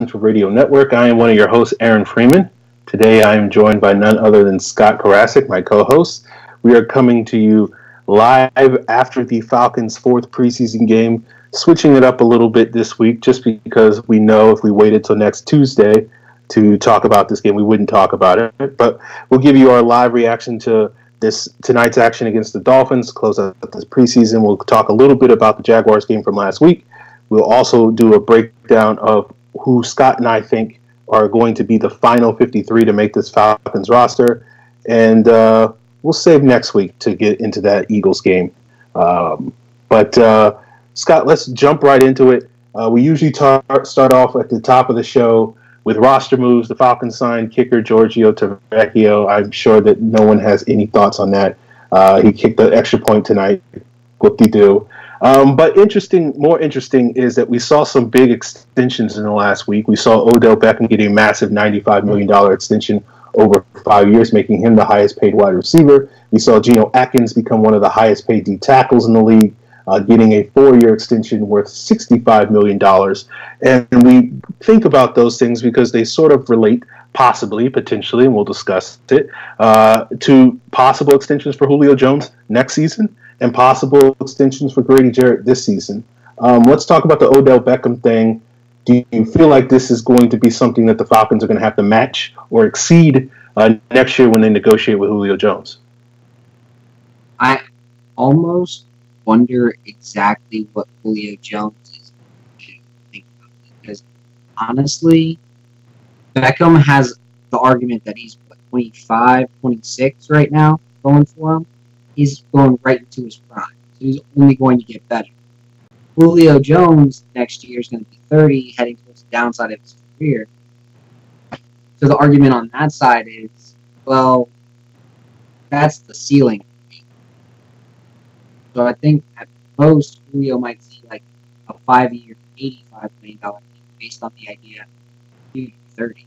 Central Radio Network. I am one of your hosts, Aaron Freeman. Today I am joined by none other than Scott Karasik, my co-host. We are coming to you live after the Falcons' fourth preseason game, switching it up a little bit this week just because we know if we waited till next Tuesday to talk about this game, we wouldn't talk about it. But we'll give you our live reaction to tonight's action against the Dolphins, close out this preseason. We'll talk a little bit about the Jaguars game from last week. We'll also do a breakdown of who Scott and I think are going to be the final 53 to make this Falcons roster. And we'll save next week to get into that Eagles game. But Scott, let's jump right into it. We usually start off at the top of the show with roster moves. The Falcons signed kicker Giorgio Tavecchio. I'm sure that no one has any thoughts on that. He kicked the extra point tonight. Whoop-de-doo. But more interesting is that we saw some big extensions in the last week. We saw Odell Beckham get a massive $95 million extension over 5 years, making him the highest paid wide receiver. We saw Geno Atkins become one of the highest paid D tackles in the league, getting a 4-year extension worth $65 million. And we think about those things because they sort of relate potentially, and we'll discuss it, to possible extensions for Julio Jones next season and possible extensions for Grady Jarrett this season. Let's talk about the Odell Beckham thing. Do you feel like this is going to be something that the Falcons are going to have to match or exceed next year when they negotiate with Julio Jones? I almost wonder exactly what Julio Jones is thinking about, because honestly, Beckham has the argument that he's 25, 26 right now going for him. He's going right into his prime. So he's only going to get better. Julio Jones next year is going to be 30, heading towards the downside of his career. So the argument on that side is, well, that's the ceiling. So I think at most, Julio might see like a 5-year, $85 million deal based on the idea he's 30.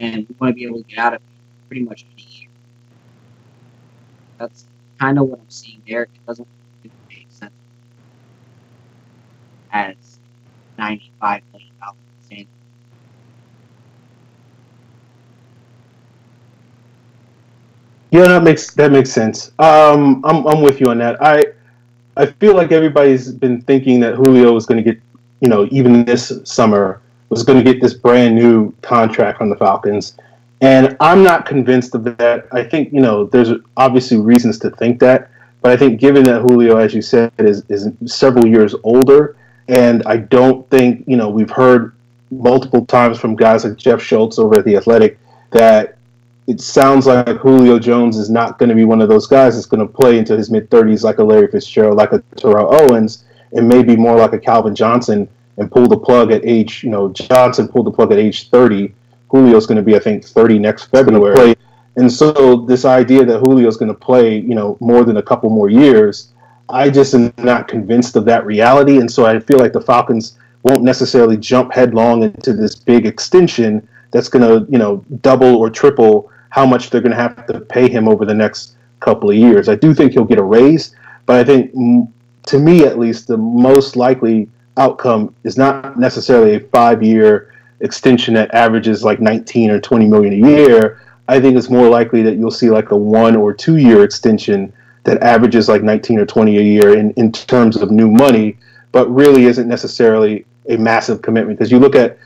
And we want to be able to get out of it pretty much in a year. That's kind of what I'm seeing there. It doesn't really make sense as $95 million in. Yeah, that makes sense. I'm with you on that. I feel like everybody's been thinking that Julio was going to get, even this summer, was going to get this brand new contract from the Falcons. And I'm not convinced of that. I think, there's obviously reasons to think that. But I think given that Julio, as you said, is several years older, and I don't think, we've heard multiple times from guys like Jeff Schultz over at The Athletic that it sounds like Julio Jones is not going to be one of those guys that's going to play into his mid-30s like a Larry Fitzgerald, like a Terrell Owens, and maybe more like a Calvin Johnson and pull the plug at age, Johnson pulled the plug at age 30. Julio's going to be, I think, 30 next February. And so this idea that Julio's going to play, more than a couple more years, I just am not convinced of that reality. And so I feel like the Falcons won't necessarily jump headlong into this big extension that's going to, double or triple how much they're going to have to pay him over the next couple of years. I do think he'll get a raise, but I think, to me at least, the most likely outcome is not necessarily a 5-year extension that averages like 19 or 20 million a year. I think it's more likely that you'll see like a 1 or 2 year extension that averages like 19 or 20 a year in terms of new money, but really isn't necessarily a massive commitment. Because you look at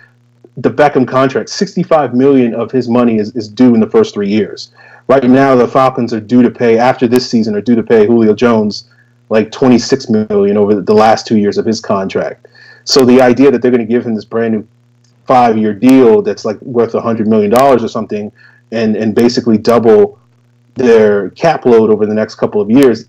the Beckham contract, $65 million of his money is due in the first 3 years. Right now, the Falcons are due to pay, after this season, are due to pay Julio Jones like $26 million over the last 2 years of his contract. So the idea that they're going to give him this brand new 5-year deal that's like worth $100 million or something and basically double their cap load over the next couple of years,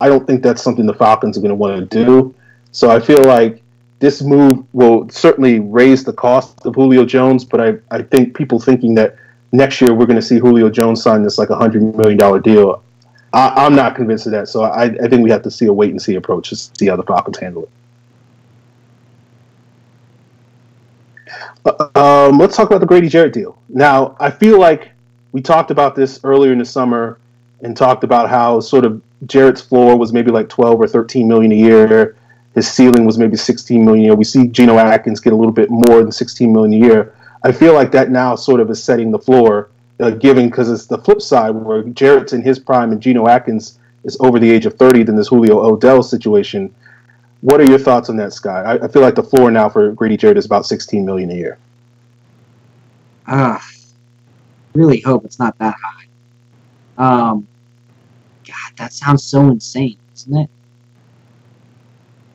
I don't think that's something the Falcons are going to want to do. So I feel like this move will certainly raise the cost of Julio Jones, but I think people thinking that next year we're going to see Julio Jones sign this like $100 million deal, I'm not convinced of that. So I think we have to see a wait-and-see approach to see how the Falcons handle it. Let's talk about the Grady Jarrett deal. Now, I feel like we talked about this earlier in the summer and talked about how sort of Jarrett's floor was maybe like 12 or 13 million a year. his ceiling was maybe 16 million a year. We see Geno Atkins get a little bit more than 16 million a year. I feel like that now sort of is setting the floor, given because it's the flip side where Jarrett's in his prime and Geno Atkins is over the age of 30 than this Julio Odell situation. What are your thoughts on that, Sky? I feel like the floor now for Grady Jarrett is about 16 million a year. Really hope it's not that high. God, that sounds so insane, isn't it?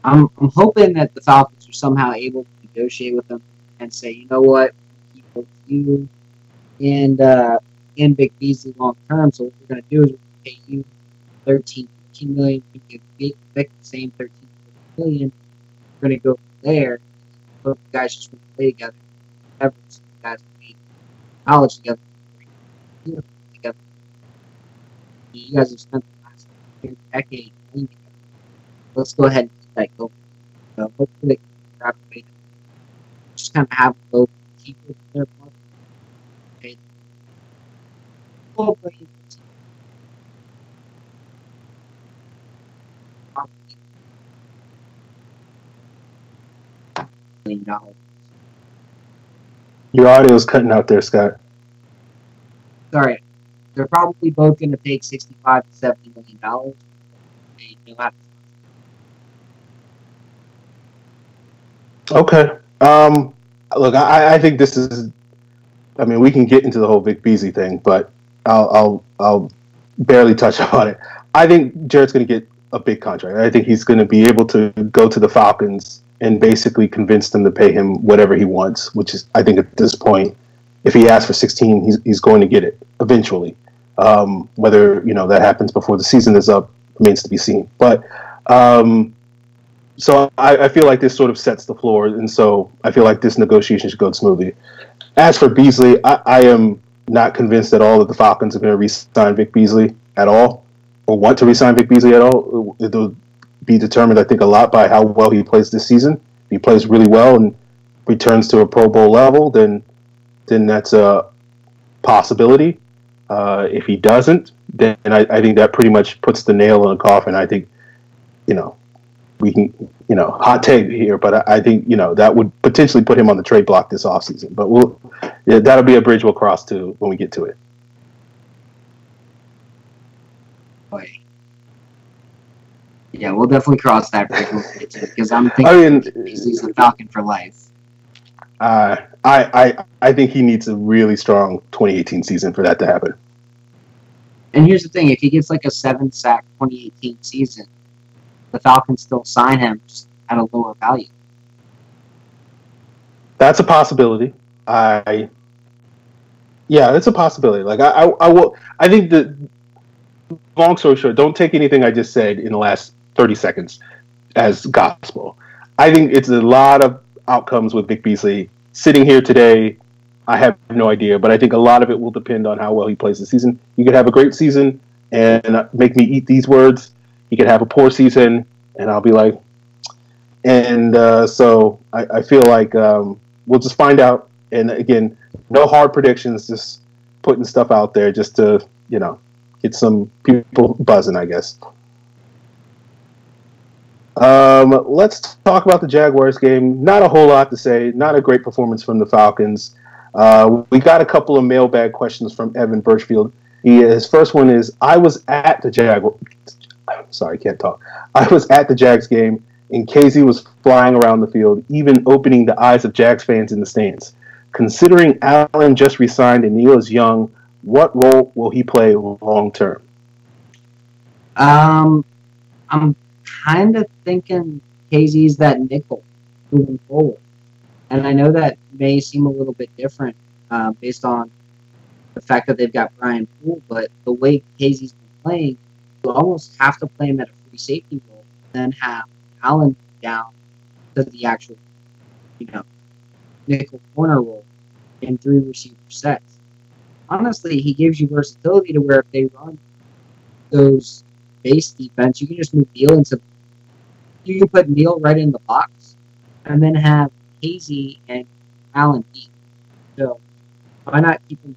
I'm hoping that the Falcons are somehow able to negotiate with them and say, you know what, keep both you and Vic Beasley long term. So what we're going to do is we're going to pay you 13, 14 million. We give Vic the same 13, 14 million. We're going to go from there. Both you guys just want to play together. Ever so you guys played college together. Together. You guys have spent the last decade playing together. Let's go ahead and keep that going. Hopefully they can grab away. Just kind of have both people in their part. Okay. $1 million. Your audio is cutting out there, Scott. Sorry, they're probably both going to take $65 to $70 million. They know how to. Okay. Look, I think this is. I mean, we can get into the whole Vic Beasley thing, but I'll barely touch on it. I think Jarrett's going to get a big contract. I think he's going to be able to go to the Falcons and basically convince them to pay him whatever he wants, which is, I think, at this point, if he asks for 16, he's going to get it eventually. Whether that happens before the season is up remains to be seen. But so I feel like this sort of sets the floor, and so I feel like this negotiation should go smoothly. As for Beasley, I am not convinced at all that the Falcons are going to re-sign Vic Beasley at all, or want to re-sign Vic Beasley at all. It'll be determined, I think, a lot by how well he plays this season. If he plays really well and returns to a Pro Bowl level, then that's a possibility. If he doesn't, then I think that pretty much puts the nail in the coffin. I think, we can, hot take here, but I think, that would potentially put him on the trade block this offseason. But that'll be a bridge we'll cross to when we get to it. Yeah, we'll definitely cross that bridge when we get to it, because I'm thinking he's a Falcon for life. I think he needs a really strong 2018 season for that to happen. And here's the thing: if he gets like a 7-sack 2018 season, the Falcons still sign him just at a lower value. That's a possibility. Yeah, it's a possibility. Like I think that, long story short, don't take anything I just said in the last 30 seconds as gospel. I think it's a lot of outcomes with Vic Beasley. Sitting here today, I have no idea, but I think a lot of it will depend on how well he plays the season. You could have a great season and make me eat these words. He could have a poor season, and I'll be like, and so I feel like we'll just find out. And again, no hard predictions, just putting stuff out there just to, get some people buzzing, I guess. Let's talk about the Jaguars game. Not a whole lot to say. Not a great performance from the Falcons. We got a couple of mailbag questions from Evan Birchfield. His first one is, I was at the Jags game, and KZ was flying around the field, even opening the eyes of Jags fans in the stands. Considering Allen just resigned and Neil is young, what role will he play long term? I'm kind of thinking KZ's that nickel moving forward. And I know that may seem a little bit different based on the fact that they've got Brian Poole, but the way KZ's been playing, you almost have to play him at a free safety role, and then have Allen down to the actual, nickel corner role in 3 receiver sets. Honestly, he gives you versatility to where if they run those base defense, you can just move Neal into. You can put Neal right in the box, and then have KZ and Allen deep. So why not keep him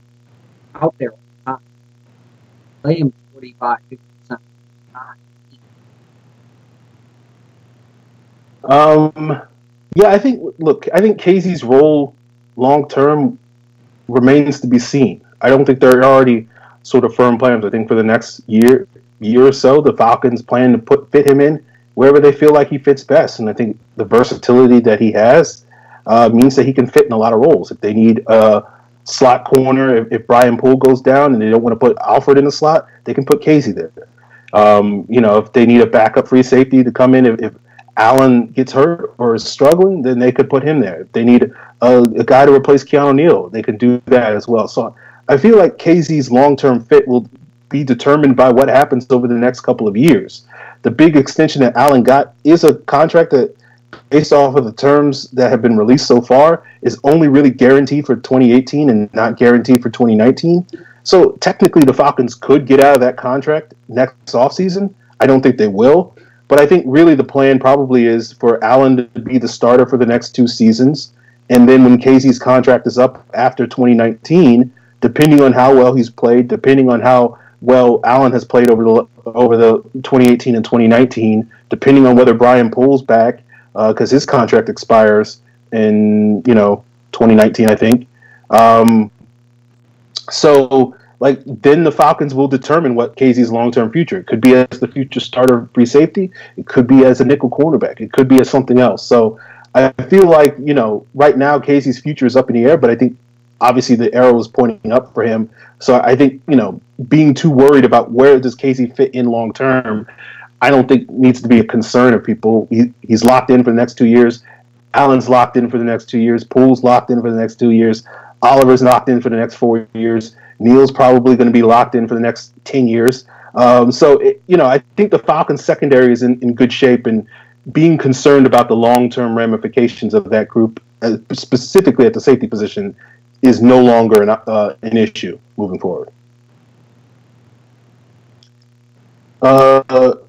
out there all the time? Play him 45, 50% of the time. Um, yeah, I think Casey's role long term remains to be seen. I don't think there are already sort of firm plans. I think for the next year or so, the Falcons plan to fit him in wherever they feel like he fits best. And I think the versatility that he has means that he can fit in a lot of roles. If they need a slot corner, if Brian Poole goes down and they don't want to put Alfred in the slot, they can put Casey there. If they need a backup free safety to come in, if Allen gets hurt or is struggling, then they could put him there. If they need a guy to replace Keanu Neal, they can do that as well. So I feel like Casey's long-term fit will be determined by what happens over the next couple of years. The big extension that Allen got is a contract that, based off of the terms that have been released so far, is only really guaranteed for 2018 and not guaranteed for 2019. So technically, the Falcons could get out of that contract next offseason. I don't think they will. But I think really the plan probably is for Allen to be the starter for the next 2 seasons. And then when Casey's contract is up after 2019, depending on how well he's played, depending on how well Allen has played over the 2018 and 2019, depending on whether Brian Poole's back, because his contract expires in 2019, I think. So then the Falcons will determine what Casey's long-term future. It could be as the future starter free safety. It could be as a nickel cornerback. It could be as something else. So I feel like, right now Casey's future is up in the air, but I think obviously the arrow is pointing up for him. So I think, being too worried about where does Casey fit in long-term, I don't think needs to be a concern of people. He's locked in for the next 2 years. Allen's locked in for the next 2 years. Poole's locked in for the next 2 years. Oliver's locked in for the next 4 years. Neal's probably going to be locked in for the next 10 years. I think the Falcons secondary is in good shape, and being concerned about the long-term ramifications of that group, specifically at the safety position, is no longer an issue moving forward.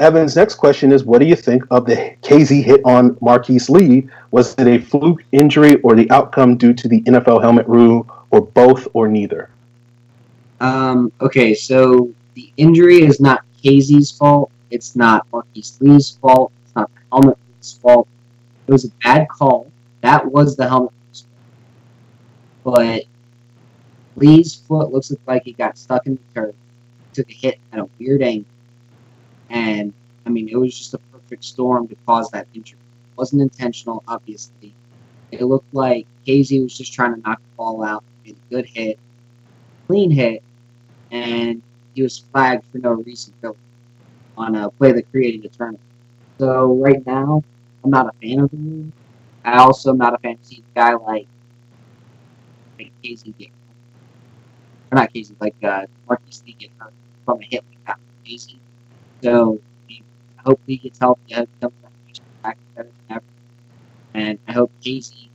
Evan's next question is, what do you think of the KZ hit on Marquise Lee? Was it a fluke injury or the outcome due to the NFL helmet rule, or both or neither? Okay, so the injury is not KZ's fault. It's not Marquise Lee's fault. It's not the helmet rule's fault. It was a bad call. That was the helmet rule's fault. But Lee's foot looks like he got stuck in the turf. Took a hit at a weird angle. And, it was just a perfect storm to cause that injury. It wasn't intentional, obviously. It looked like KZ was just trying to knock the ball out. Made a good hit. Clean hit. And he was flagged for no reason, really, on a play that created a turnover. So, right now, I'm not a fan of the rule. I also am not a fan of seeing a guy like KZ get hurt. Or not KZ, Marquise Lee get hurt from a hit like that from KZ. So, I hope he gets healthy. I hope he comes back better than ever. And I hope Casey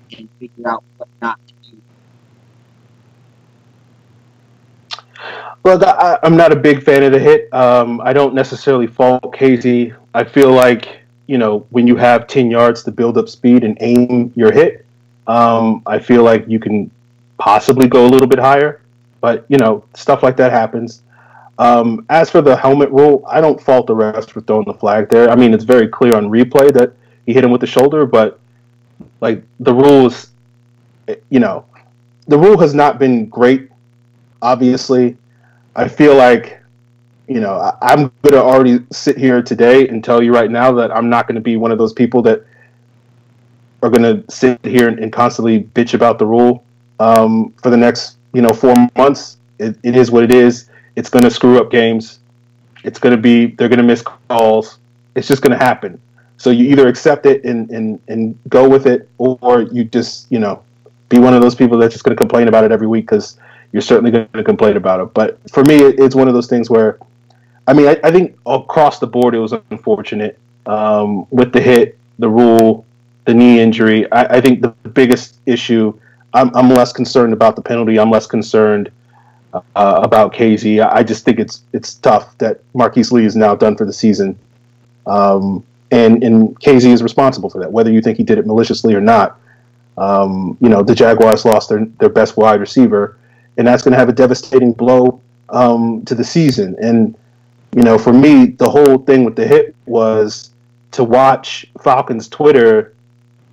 can figure out what not to do. Look, I'm not a big fan of the hit. I don't necessarily fault Casey. I feel like, when you have 10 yards to build up speed and aim your hit, I feel like you can possibly go a little bit higher. But, stuff like that happens. As for the helmet rule, I don't fault the refs for throwing the flag there. It's very clear on replay that he hit him with the shoulder, but the rule is, the rule has not been great. Obviously, I feel like, I'm going to already sit here today and tell you right now that I'm not going to be one of those people that are going to sit here and constantly bitch about the rule for the next, 4 months. It is what it is. It's going to screw up games. They're going to miss calls. It's just going to happen. So you either accept it and go with it, or you just, be one of those people that's just going to complain about it every week because you're certainly going to complain about it. But for me, it's one of those things where, I think across the board it was unfortunate with the hit, the rule, the knee injury. I think the biggest issue, I'm less concerned about the penalty. I'm less concerned about KZ. I just think it's tough that Marquise Lee is now done for the season, and KZ is responsible for that. Whether you think he did it maliciously or not, the Jaguars lost their best wide receiver, and that's going to have a devastating blow to the season. And for me, the whole thing with the hit was to watch Falcons Twitter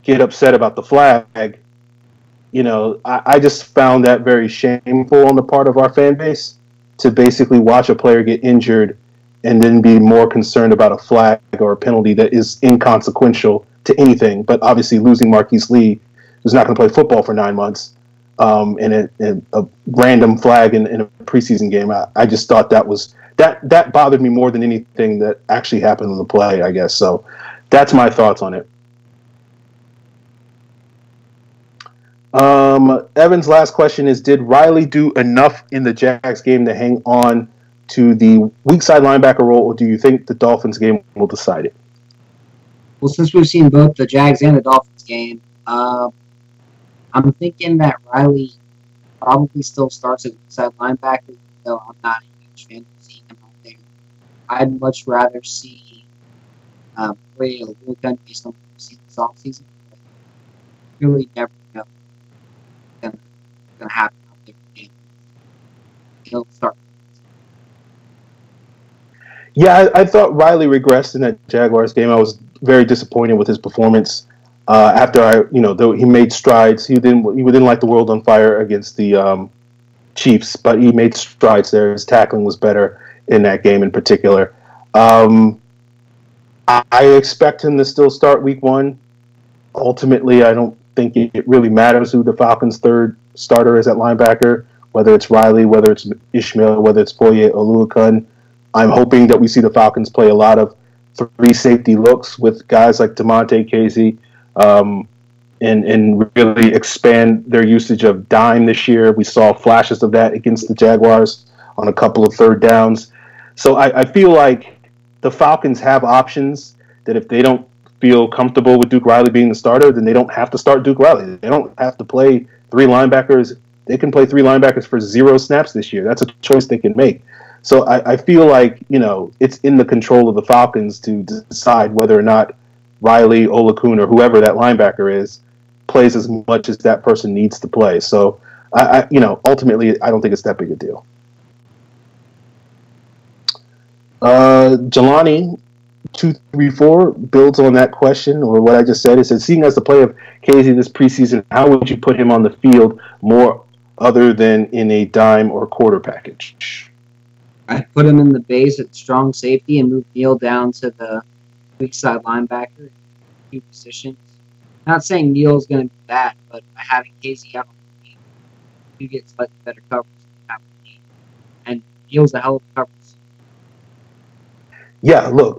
get upset about the flag, I just found that very shameful on the part of our fan base to basically watch a player get injured and then be more concerned about a flag or a penalty that is inconsequential to anything. But obviously, losing Marquise Lee, who's not going to play football for 9 months, and a random flag in a preseason game, I just thought that bothered me more than anything that actually happened in the play, I guess. So that's my thoughts on it. Evan's last question is, did Riley do enough in the Jags game to hang on to the weak side linebacker role, or do you think the Dolphins game will decide it? Well, since we've seen both the Jags and the Dolphins game, I'm thinking that Riley probably still starts at weak side linebacker, though I'm not a huge fan of seeing him out there. I'd much rather see Ray Luka based on what we've seen this offseason. Really never know what's going to happen out there again. He'll start. Yeah, I thought Riley regressed in that Jaguars game. I was very disappointed with his performance. After though he made strides, he didn't light the world on fire against the Chiefs, but he made strides there. His tackling was better in that game in particular. I expect him to still start Week 1. Ultimately, I don't think it really matters who the Falcons' third starter is at linebacker, whether it's Riley, whether it's Ishmael, whether it's Foye Oluokun. I'm hoping that we see the Falcons play a lot of 3 safety looks with guys like Damontae Casey, and really expand their usage of dime this year. We saw flashes of that against the Jaguars on a couple of third downs. So I feel like the Falcons have options that if they don't feel comfortable with Duke Riley being the starter, then they don't have to start Duke Riley. They don't have to play 3 linebackers. They can play 3 linebackers for 0 snaps this year. That's a choice they can make. So I feel like, it's in the control of the Falcons to decide whether or not Riley, Oluokun, or whoever that linebacker is plays as much as that person needs to play. So, ultimately, I don't think it's that big a deal. Jelani 234 builds on that question, or what I just said. It says, seeing as the play of Casey this preseason, how would you put him on the field more other than in a dime or quarter package? I'd put him in the base at strong safety and move Neal down to the weak side linebacker, 2 positions. Not saying Neal's going to do that, but by having Casey out on the team, you get slightly better coverage than the team. And Neal's a hell of a coverage. Yeah, look,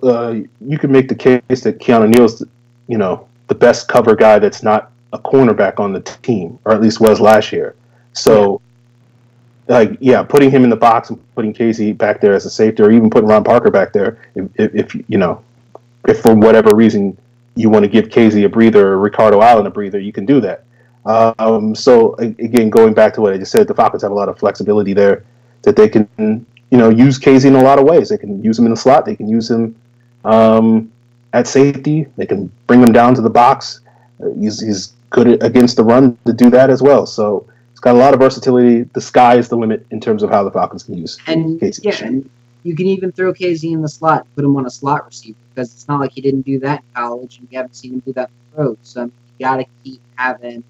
you can make the case that Keanu Neal's, the best cover guy that's not a cornerback on the team, or at least was last year. So, putting him in the box and putting Casey back there as a safety, or even putting Ron Parker back there, if for whatever reason you want to give Casey a breather or Ricardo Allen a breather, you can do that. So again, going back to what I just said, the Falcons have a lot of flexibility there that they can, use Casey in a lot of ways. They can use him in the slot. They can use him at safety. They can bring him down to the box. He's good against the run to do that as well. So it's got a lot of versatility. The sky is the limit in terms of how the Falcons can use Casey. Yeah, and you can even throw Casey in the slot, put him on a slot receiver, because it's not like he didn't do that in college, and we haven't seen him do that in the pros. So you got to keep having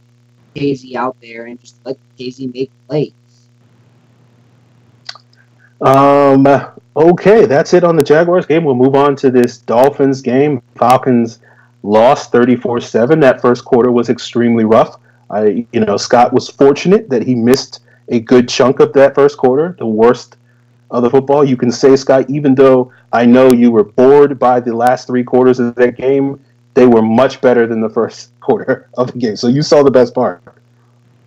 Casey out there and just let Casey make plays. Okay, that's it on the Jaguars game. We'll move on to this Dolphins game. Falcons lost 34-7. That first quarter was extremely rough. Scott was fortunate that he missed a good chunk of that first quarter, the worst of the football. You can say, Scott, even though I know you were bored by the last 3 quarters of that game, they were much better than the first quarter of the game. So you saw the best part.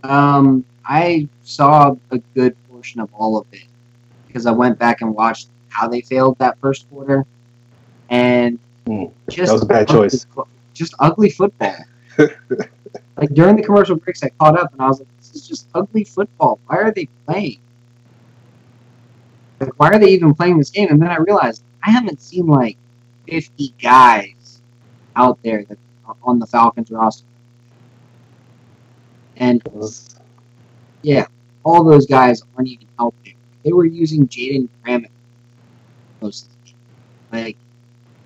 I saw a good portion of all of it because I went back and watched how they failed that first quarter, and that was a bad choice. Just ugly football. Like during the commercial breaks, I caught up and I was like, "This is just ugly football. Why are they playing? Like, why are they even playing this game?" And then I realized I haven't seen like 50 guys out there that are on the Falcons roster, and yeah, all those guys aren't even out there. They were using Jaden Graham most of the game. Like,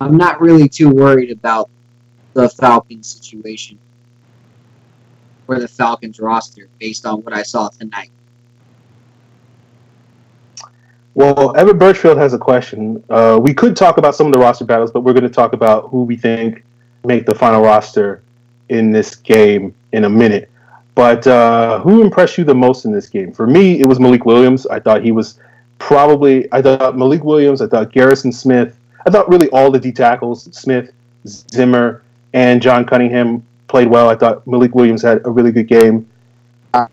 I'm not really too worried about the Falcons situation or the Falcons roster based on what I saw tonight. Well, Evan Birchfield has a question. We could talk about some of the roster battles, but we're going to talk about who we think make the final roster in this game in a minute. But who impressed you the most in this game? For me, it was Malik Williams. I thought he was I thought Malik Williams, I thought Garrison Smith, I thought really all the D tackles, Smith, Zimmer, and John Cunningham played well. I thought Malik Williams had a really good game.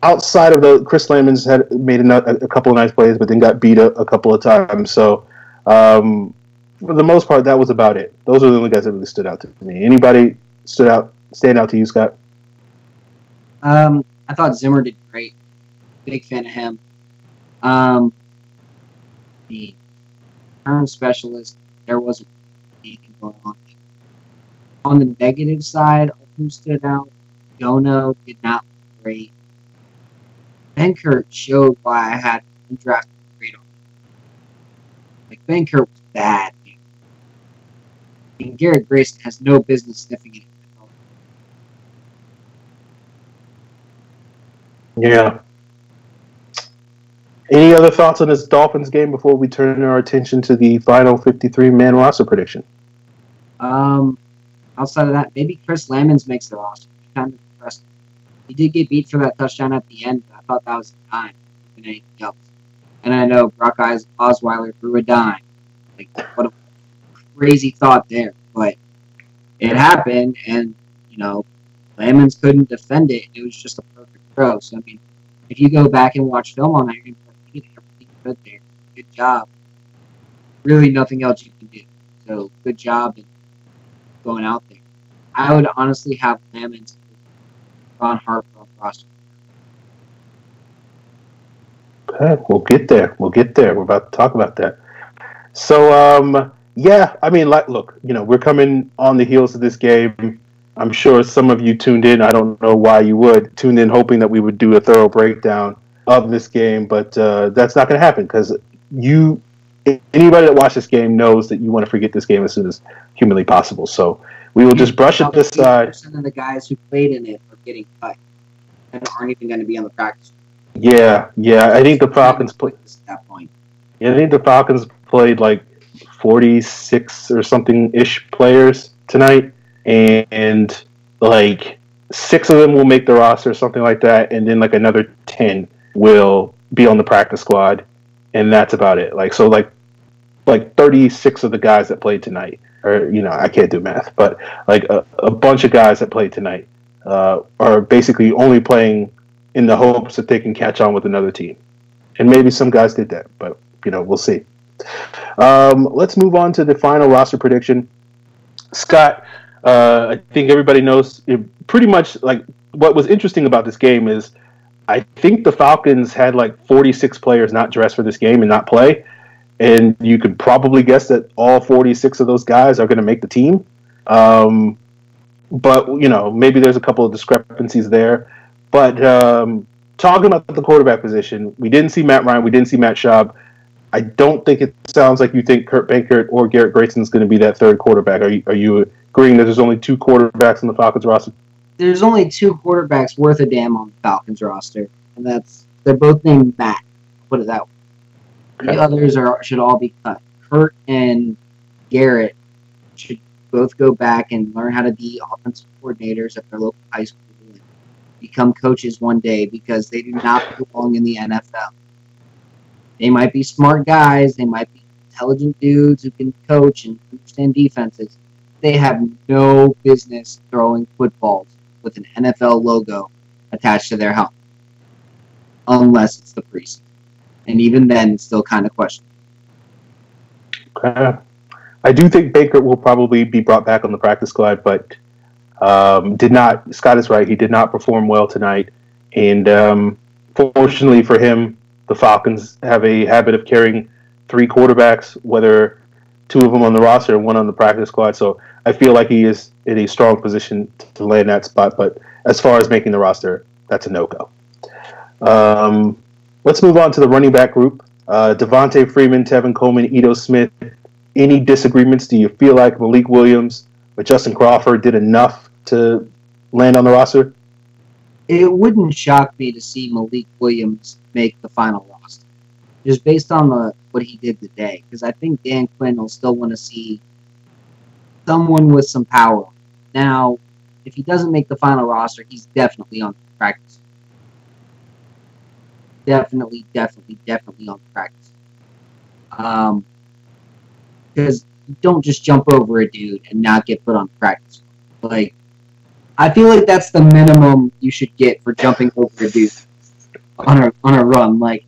Outside of the Chris Lamons had made a couple of nice plays, but then got beat a couple of times. So for the most part, that was about it. Those are the only guys that really stood out to me. Anybody stand out to you, Scott? I thought Zimmer did great. Big fan of him. The return specialist, there wasn't anything going on. On the negative side, who stood out? Gono did not look great. Benkert showed why I had undrafted grade on. Like, Benkert was bad, dude. And Garrett Grayson has no business sniffing it. Yeah. Any other thoughts on this Dolphins game before we turn our attention to the final 53-man roster prediction? Outside of that, maybe Chris Lamons makes the roster. Kind of impressed. He did get beat for that touchdown at the end, but I thought that was a dime than anything else. And I know Brock Osweiler threw a dime. Like, what a crazy thought there. But it happened, and, Lamons couldn't defend it. It was just a perfect throw. So, I mean, if you go back and watch film on that, you're going to be everything good there. Good job. Really nothing else you can do. So, good job in going out there. I would honestly have Lamons Ron Harper on roster. Okay, we'll get there. We're about to talk about that. So, yeah, I mean, look, we're coming on the heels of this game. I'm sure some of you tuned in. I don't know why you would tune in hoping that we would do a thorough breakdown of this game, but that's not going to happen because anybody that watched this game knows that you want to forget this game as soon as humanly possible. So we will just brush it this side. 80% of the guys who played in it are getting cut and aren't even going to be on the practice. Yeah. I think the Falcons played at that point. Yeah, I think the Falcons played like 46 or something ish players tonight, and like 6 of them will make the roster or something like that, and then like another 10 will be on the practice squad, and that's about it. Like 36 of the guys that played tonight, or I can't do math, but like a bunch of guys that played tonight are basically only playing in the hopes that they can catch on with another team. And maybe some guys did that, but we'll see. Let's move on to the final roster prediction. Scott, I think everybody knows pretty much like what was interesting about this game is I think the Falcons had like 46 players not dressed for this game and not play. And you could probably guess that all 46 of those guys are going to make the team. But, maybe there's a couple of discrepancies there. But talking about the quarterback position, we didn't see Matt Ryan. We didn't see Matt Schaub. I don't think it sounds like you think Kurt Benkert or Garrett Grayson is going to be that third quarterback. Are you agreeing that there's only 2 quarterbacks on the Falcons roster? There's only 2 quarterbacks worth a damn on the Falcons roster, and they're both named Matt. Put it that way. Okay. The others should all be cut. Kurt and Garrett should both go back and learn how to be offensive coordinators at their local high school and become coaches one day because they do not belong in the NFL. They might be smart guys. They might be intelligent dudes who can coach and understand defenses. They have no business throwing footballs with an NFL logo attached to their helmet. Unless it's the preseason. And even then, it's still kind of questionable. Okay. I do think Baker will probably be brought back on the practice squad, but Scott is right, he did not perform well tonight. And fortunately for him, the Falcons have a habit of carrying 3 quarterbacks, whether 2 of them on the roster and 1 on the practice squad. So I feel like he is in a strong position to land that spot. But as far as making the roster, that's a no-go. Let's move on to the running back group. Devontae Freeman, Tevin Coleman, Ito Smith, any disagreements? Do you feel like Malik Williams or Justin Crawford did enough to land on the roster? It wouldn't shock me to see Malik Williams make the final roster, just based on what he did today. Because I think Dan Quinn will still want to see someone with some power. Now, if he doesn't make the final roster, he's definitely on the practice. Definitely on the practice. Because you don't just jump over a dude and not get put on practice. Like, I feel like that's the minimum you should get for jumping over a dude on a run. Like,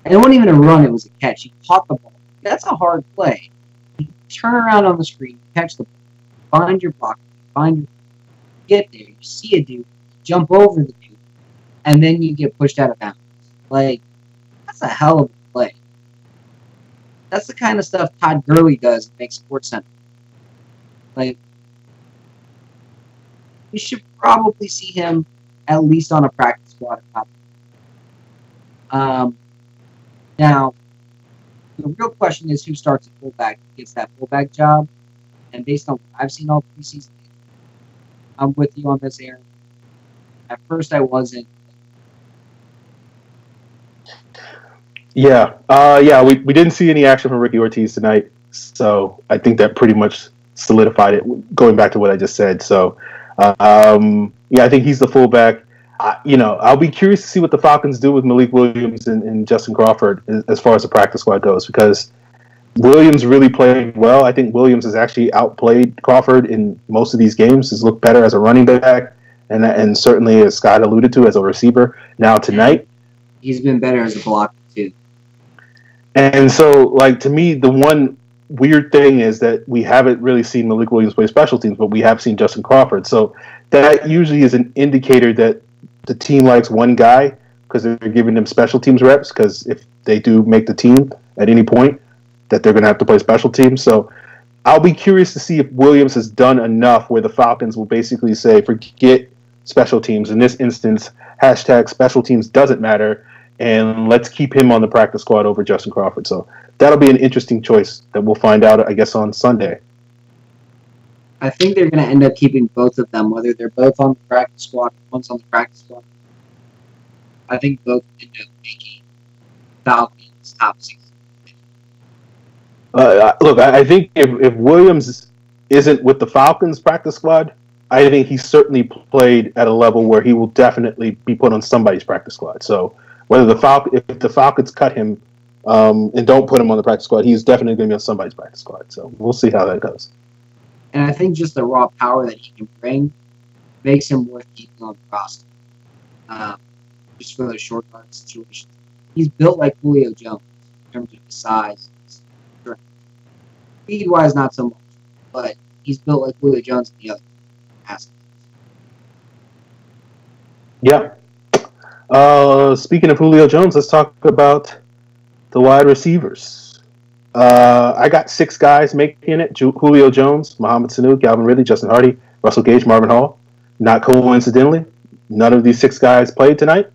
and it wasn't even a run; it was a catch. He caught the ball. That's a hard play. You turn around on the screen, catch the ball, find your block, get there. You see a dude, jump over the dude, and then you get pushed out of bounds. Like, that's a hell of a play. That's the kind of stuff Todd Gurley does and makes SportsCenter. Like, you should probably see him at least on a practice squad. Now, the real question is who starts at fullback, gets that fullback job. And based on what I've seen all preseason, I'm with you on this, Aaron. At first, I wasn't. Yeah, we didn't see any action from Ricky Ortiz tonight, so I think that pretty much solidified it. Going back to what I just said, so yeah, I think he's the fullback. I'll be curious to see what the Falcons do with Malik Williams and Justin Crawford as far as the practice squad goes, because Williams really played well. I think Williams has actually outplayed Crawford in most of these games. Has looked better as a running back, and certainly, as Scott alluded to, as a receiver. Now tonight, he's been better as a blocker too. And so, like, to me, the one weird thing is that we haven't really seen Malik Williams play special teams, but we have seen Justin Crawford. So that usually is an indicator that the team likes one guy because they're giving them special teams reps, because if they do make the team at any point, that they're going to have to play special teams. So I'll be curious to see if Williams has done enough where the Falcons will basically say, forget special teams. In this instance, hashtag special teams doesn't matter, and let's keep him on the practice squad over Justin Crawford. So that'll be an interesting choice that we'll find out, I guess, on Sunday. I think they're going to end up keeping both of them, whether they're both on the practice squad, one's on the practice squad. I think both end up making Falcons top 6. Look, I think if Williams isn't with the Falcons practice squad, I think he's certainly played at a level where he will definitely be put on somebody's practice squad. So whether if the Falcons cut him and don't put him on the practice squad, he's definitely going to be on somebody's practice squad. So we'll see how that goes. And I think just the raw power that he can bring makes him worth keeping on the roster. Just for those short run situations. He's built like Julio Jones in terms of his size. Speed-wise, not so much. But he's built like Julio Jones in the other aspects. Yeah. Speaking of Julio Jones, let's talk about the wide receivers. I got 6 guys making it: Julio Jones, Mohamed Sanu, Calvin Ridley, Justin Hardy, Russell Gage, Marvin Hall. Not coincidentally, none of these 6 guys played tonight.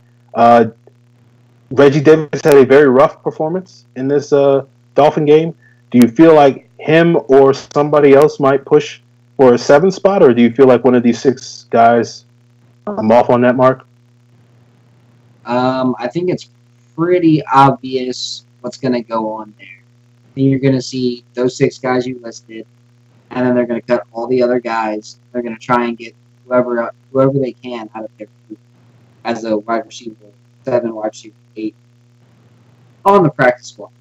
Reggie Davis had a very rough performance in this Dolphin game. Do you feel like him or somebody else might push for a 7th spot, or do you feel like one of these 6 guys off on that mark? I think it's pretty obvious what's going to go on there. You're going to see those 6 guys you listed, and then they're going to cut all the other guys. They're going to try and get whoever they can out of their group as a wide receiver 7, wide receiver 8 on the practice squad.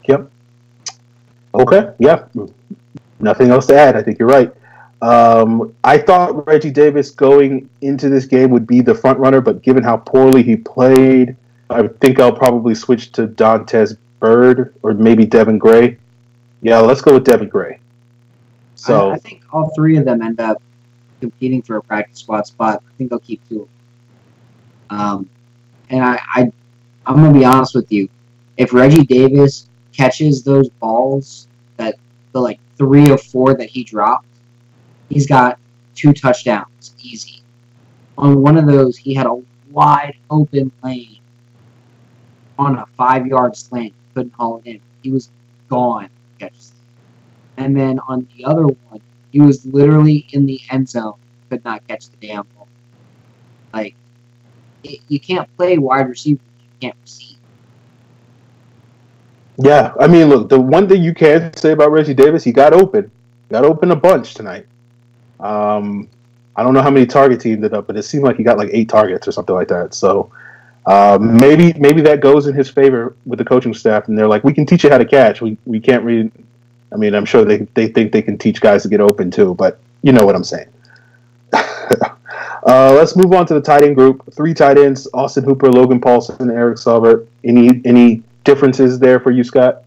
Yep. Okay. Yeah. Nothing else to add. I think you're right. I thought Reggie Davis going into this game would be the front runner, but given how poorly he played, I think I'll probably switch to Dontez Bird or maybe Devin Gray. Yeah, let's go with Devin Gray. So I think all 3 of them end up competing for a practice squad spot. I think they'll keep 2 of them. And I'm going to be honest with you. If Reggie Davis catches those balls, that the 3 or 4 that he dropped, he's got 2 touchdowns, easy. On one of those, he had a wide open lane on a 5-yard slant. Couldn't haul it in. He was gone to catch the ball. And then on the other one, he was literally in the end zone, could not catch the damn ball. Like, you can't play wide receiver if you can't receive. Yeah, I mean, look, the one thing you can say about Reggie Davis, he got open a bunch tonight. I don't know how many targets he ended up, but it seemed like he got like 8 targets or something like that. So maybe that goes in his favor with the coaching staff, and they're like, we can teach you how to catch. We can't really. I mean, I'm sure they think they can teach guys to get open too, but you know what I'm saying. Let's move on to the tight end group. 3 tight ends: Austin Hooper, Logan Paulson, and Eric Saubert. Any differences there for you, Scott?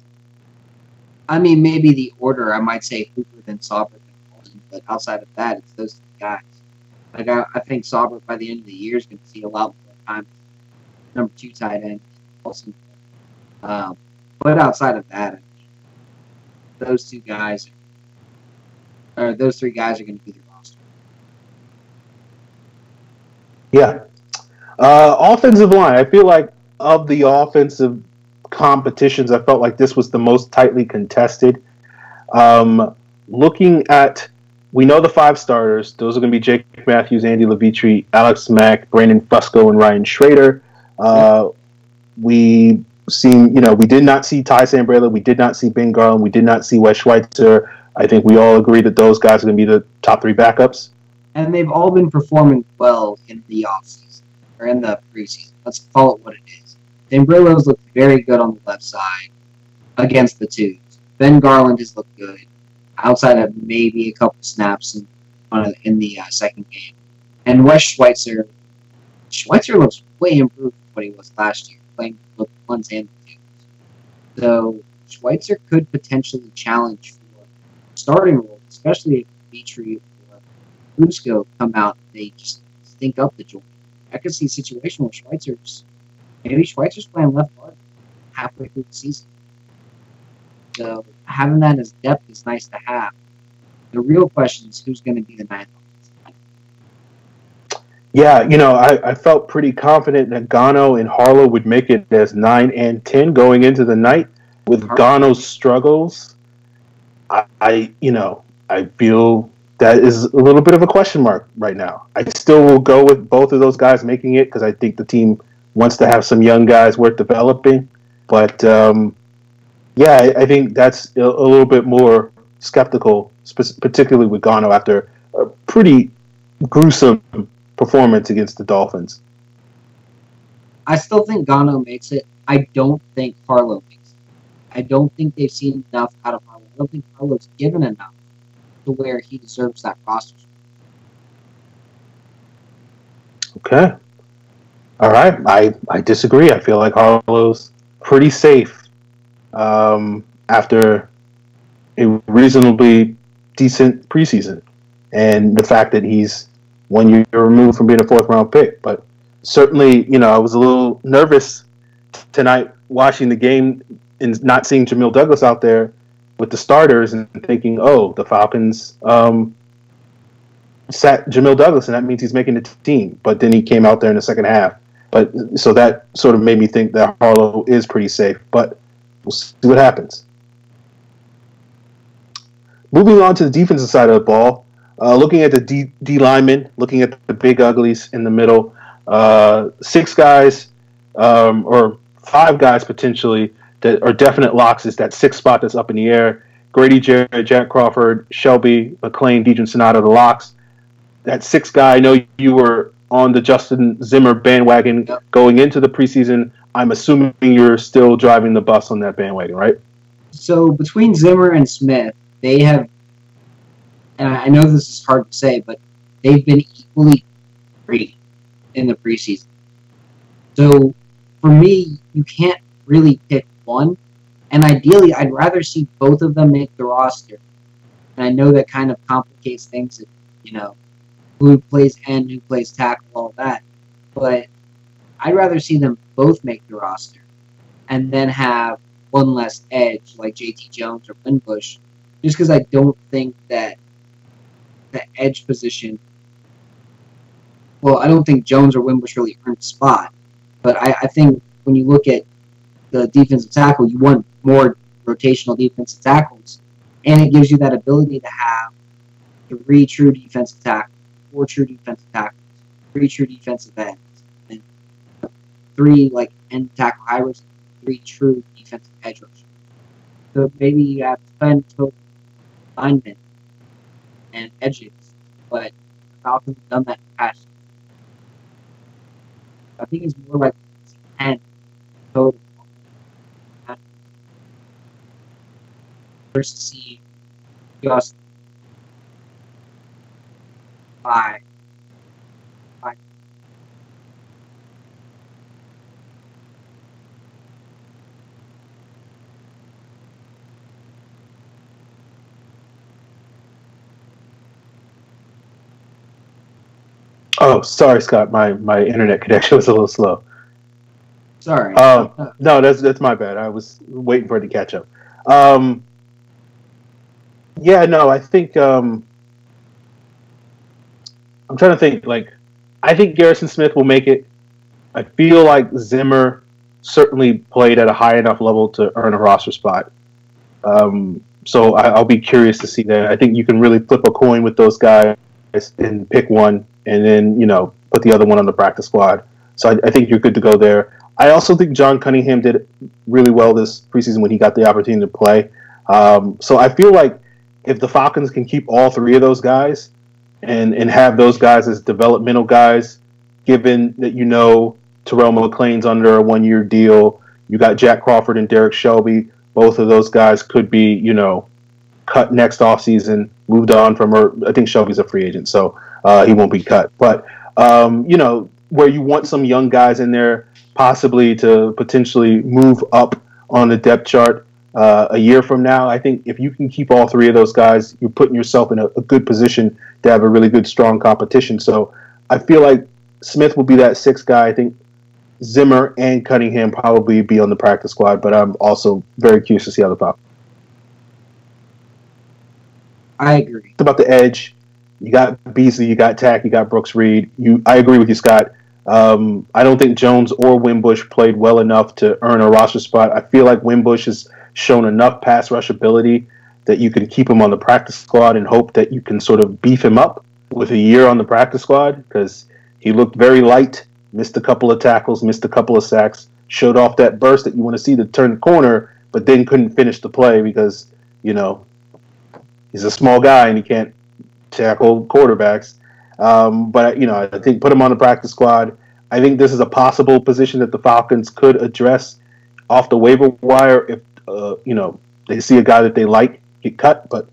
I mean, maybe the order, I might say Hooper, then Saubert, then Paulson, but outside of that, it's those 3 guys. Like, I think Saubert by the end of the year is going to see a lot more time. Number 2 tight end, Paulson. But outside of that, I mean, those 3 guys are going to be the roster. Yeah. Offensive line. I feel like of the offensive competitions, I felt like this was the most tightly contested. Looking at, we know the 5 starters. Those are going to be Jake Matthews, Andy Levitre, Alex Mack, Brandon Fusco, and Ryan Schrader. We did not see Ty Sambraila. We did not see Ben Garland. We did not see Wes Schweitzer. I think we all agree that those guys are going to be the top 3 backups. And they've all been performing well in the offseason, or in the preseason. Let's call it what it is. Sambraila's looked very good on the left side against the 2s. Ben Garland has looked good, outside of maybe a couple snaps in the second game. And Wes Schweitzer looks way improved from what he was last year, playing with 1s and 2s. So Schweitzer could potentially challenge for starting role, especially if Dimitri or Fusco come out and they just stink up the joint. I could see a situation where Schweitzer's playing left guard halfway through the season. So having that as depth is nice to have. The real question is who's going to be the 9th offensive. Yeah, I felt pretty confident that Gano and Harlow would make it as 9 and 10 going into the night. With Gano's struggles, I feel that is a little bit of a question mark right now. I still will go with both of those guys making it because I think the team wants to have some young guys worth developing. But, I think that's a little bit more skeptical, particularly with Gano after a pretty gruesome performance against the Dolphins. I still think Gano makes it. I don't think Harlow makes it. I don't think they've seen enough out of Harlow. I don't think Harlow's given enough to where he deserves that roster. Okay. All right. I disagree. I feel like Harlow's pretty safe after a reasonably decent preseason. And the fact that he's 1 year removed from being a 4th-round pick. But certainly, I was a little nervous tonight watching the game and not seeing Jamil Douglas out there with the starters and thinking, oh, the Falcons sat Jamil Douglas, and that means he's making the team. But then he came out there in the second half. But so that sort of made me think that Harlow is pretty safe. But we'll see what happens. Moving on to the defensive side of the ball, looking at the D linemen, looking at the big uglies in the middle, 6 guys or 5 guys potentially that are definite locks is that 6th spot that's up in the air. Grady Jarrett, Jack Crawford, Shelby, McClain, Dejan Sonata, the locks. That 6th guy, I know you were on the Justin Zimmer bandwagon going into the preseason. I'm assuming you're still driving the bus on that bandwagon, right? So between Zimmer and Smith, they have, and I know this is hard to say, but they've been equally great in the preseason. So for me, you can't really pick one. And ideally, I'd rather see both of them make the roster. And I know that kind of complicates things, who plays end, who plays tackle, all that. But I'd rather see them both make the roster and then have one less edge like JT Jones or Winbush, just because I don't think that the edge position, well, I don't think Jones or Winbush really earned a spot. But I think when you look at the defensive tackle, you want more rotational defensive tackles, and it gives you that ability to have 3 true defensive tackles, 4 true defensive tackles, 3 true defensive ends, and 3 like end tackle hybrids, 3 true defensive edge rushers. So maybe you have 10 total linemen and edges, but the Falcons have done that in the past. I think it's more like 10 total. First to see just 5. Oh, sorry, Scott. My internet connection was a little slow. Sorry. No, that's my bad. I was waiting for it to catch up. Yeah, no, I think I'm trying to think. Like, I think Garrison Smith will make it. I feel like Zimmer certainly played at a high enough level to earn a roster spot. So I'll be curious to see that. I think you can really flip a coin with those guys and pick one, and then put the other one on the practice squad. So I think you're good to go there. I also think John Cunningham did really well this preseason when he got the opportunity to play. So I feel like if the Falcons can keep all 3 of those guys and have those guys as developmental guys, given that Terrell McClain's under a 1-year deal, you got Jack Crawford and Derek Shelby. Both of those guys could be, cut next offseason, moved on from her. I think Shelby's a free agent, so he won't be cut. But, where you want some young guys in there, possibly to potentially move up on the depth chart a year from now, I think if you can keep all 3 of those guys, you're putting yourself in a good position to have a really good, strong competition. So I feel like Smith will be that 6th guy. I think Zimmer and Cunningham probably be on the practice squad, but I'm also very curious to see how the Falcons. I agree. About the edge, you got Beasley, you got Tack, you got Brooks Reed. I agree with you, Scott. I don't think Jones or Wimbush played well enough to earn a roster spot. I feel like Wimbush has shown enough pass rush ability that you can keep him on the practice squad and hope that you can sort of beef him up with a year on the practice squad, because he looked very light, missed a couple of tackles, missed a couple of sacks, showed off that burst that you want to see to turn the corner, but then couldn't finish the play because, he's a small guy and he can't tackle quarterbacks. But I think put him on the practice squad. I think this is a possible position that the Falcons could address off the waiver wire if they see a guy that they like get cut. But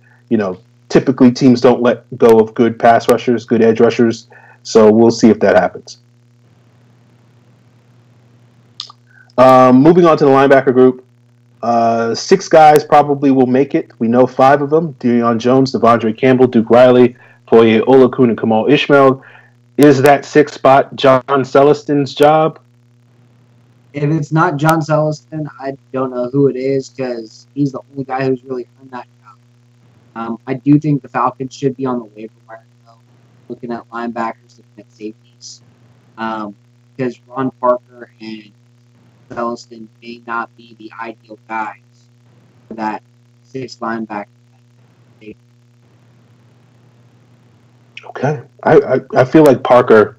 typically teams don't let go of good pass rushers, good edge rushers. So we'll see if that happens. Moving on to the linebacker group. 6 guys probably will make it. We know 5 of them: Deion Jones, Devondre Campbell, Duke Riley, Foye Olakun, and Kamal Ishmael. Is that 6th spot John Celestin's job? If it's not John Celestin, I don't know who it is, because he's the only guy who's really earned that job. I do think the Falcons should be on the waiver wire, though, looking at linebackers, looking at safeties, because Ron Parker and Celestin may not be the ideal guys for that 6th linebacker. Okay. I feel like Parker,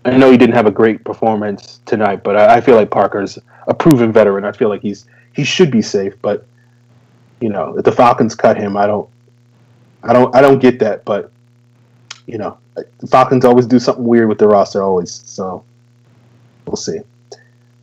I know he didn't have a great performance tonight, but I feel like Parker's a proven veteran. I feel like he should be safe, but if the Falcons cut him, I don't get that, but the Falcons always do something weird with their roster always, so we'll see.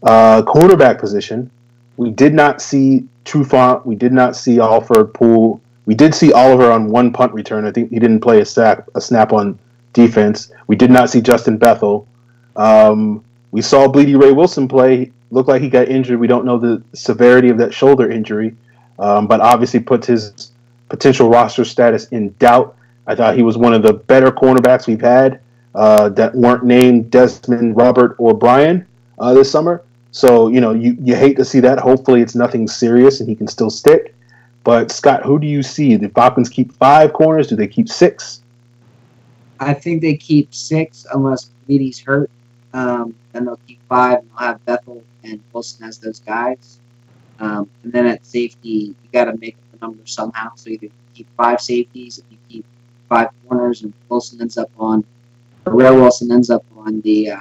Cornerback position, we did not see Trufant, we did not see Alford Poole. We did see Oliver on 1 punt return. I think he didn't play a snap on defense. We did not see Justin Bethel. We saw Bleedy Ray Wilson play. Looked like he got injured. We don't know the severity of that shoulder injury, but obviously puts his potential roster status in doubt. I thought he was one of the better cornerbacks we've had that weren't named Desmond, Robert, or Brian this summer. So, you hate to see that. Hopefully it's nothing serious and he can still stick. But, Scott, who do you see? The Falcons keep 5 corners? Do they keep 6? I think they keep 6 unless Bleedy's hurt. Then they'll keep 5, and they'll have Bethel and Wilson as those guys. And then at safety, you got to make up the numbers somehow. So either you keep 5 safeties, if you keep 5 corners, and Wilson ends up on, or Rail Wilson ends up on the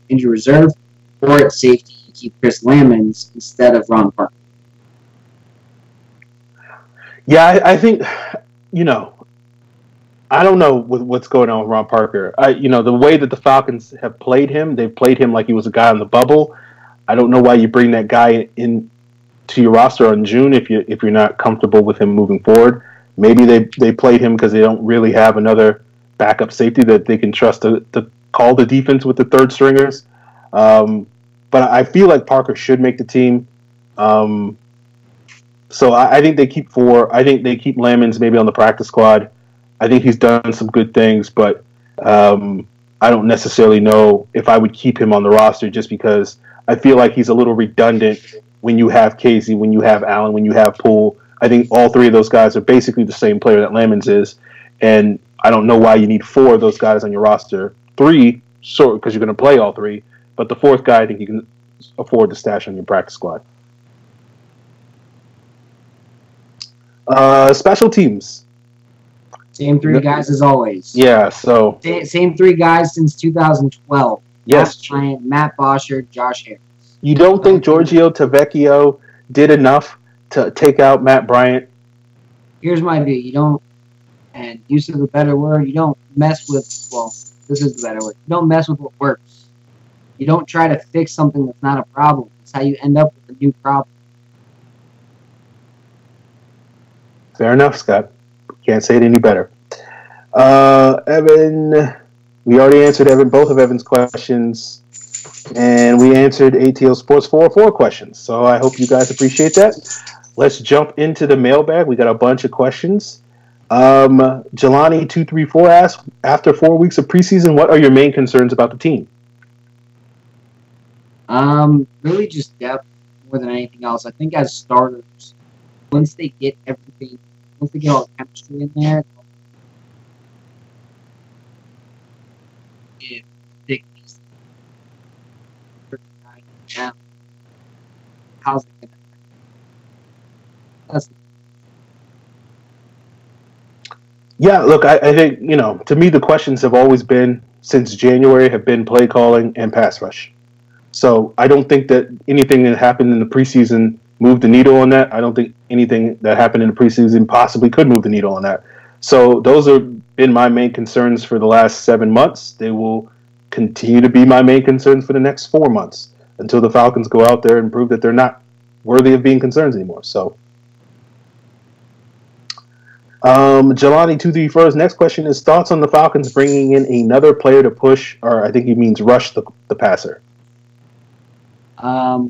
injury reserve, or at safety, you keep Chris Lamons instead of Ron Parker. Yeah, I think, I don't know what's going on with Ron Parker. The way that the Falcons have played him, they've played him like he was a guy on the bubble. I don't know why you bring that guy in to your roster in June if you're not comfortable with him moving forward. Maybe they played him because they don't really have another backup safety that they can trust to call the defense with the third stringers. But I feel like Parker should make the team. So I think they keep 4. I think they keep Lamons maybe on the practice squad. I think he's done some good things, but I don't necessarily know if I would keep him on the roster just because I feel like he's a little redundant when you have Casey, when you have Allen, when you have Poole. I think all 3 of those guys are basically the same player that Lamons is, and I don't know why you need 4 of those guys on your roster. 3, sure, because you're going to play all 3, but the 4th guy I think you can afford to stash on your practice squad. Special teams. Same 3 guys as always. Yeah, so same 3 guys since 2012. Yes, Matt Bosher, Josh Harris. You don't think Giorgio Tavecchio did enough to take out Matt Bryant? Here's my view. You don't, and use of a better word, you don't mess with, well, this is the better word. You don't mess with what works. You don't try to fix something that's not a problem. That's how you end up with a new problem. Fair enough, Scott. Can't say it any better. Evan, we already answered both of Evan's questions, and we answered ATL Sports 404 questions. So I hope you guys appreciate that. Let's jump into the mailbag. We got a bunch of questions. Jelani234 asks, after 4 weeks of preseason, what are your main concerns about the team? Really just depth more than anything else. I think as starters, once they get everything, once they get all the chemistry in there, if Dick yeah, how's it gonna? Yeah, look, I think, to me, the questions have always been, since January, have been play calling and pass rush. So I don't think that anything that happened in the preseason moved the needle on that. I don't think anything that happened in the preseason possibly could move the needle on that. So those have been my main concerns for the last 7 months. They will continue to be my main concerns for the next 4 months until the Falcons go out there and prove that they're not worthy of being concerns anymore. So Jelani234's next question is thoughts on the Falcons bringing in another player to push, or I think he means rush the passer. I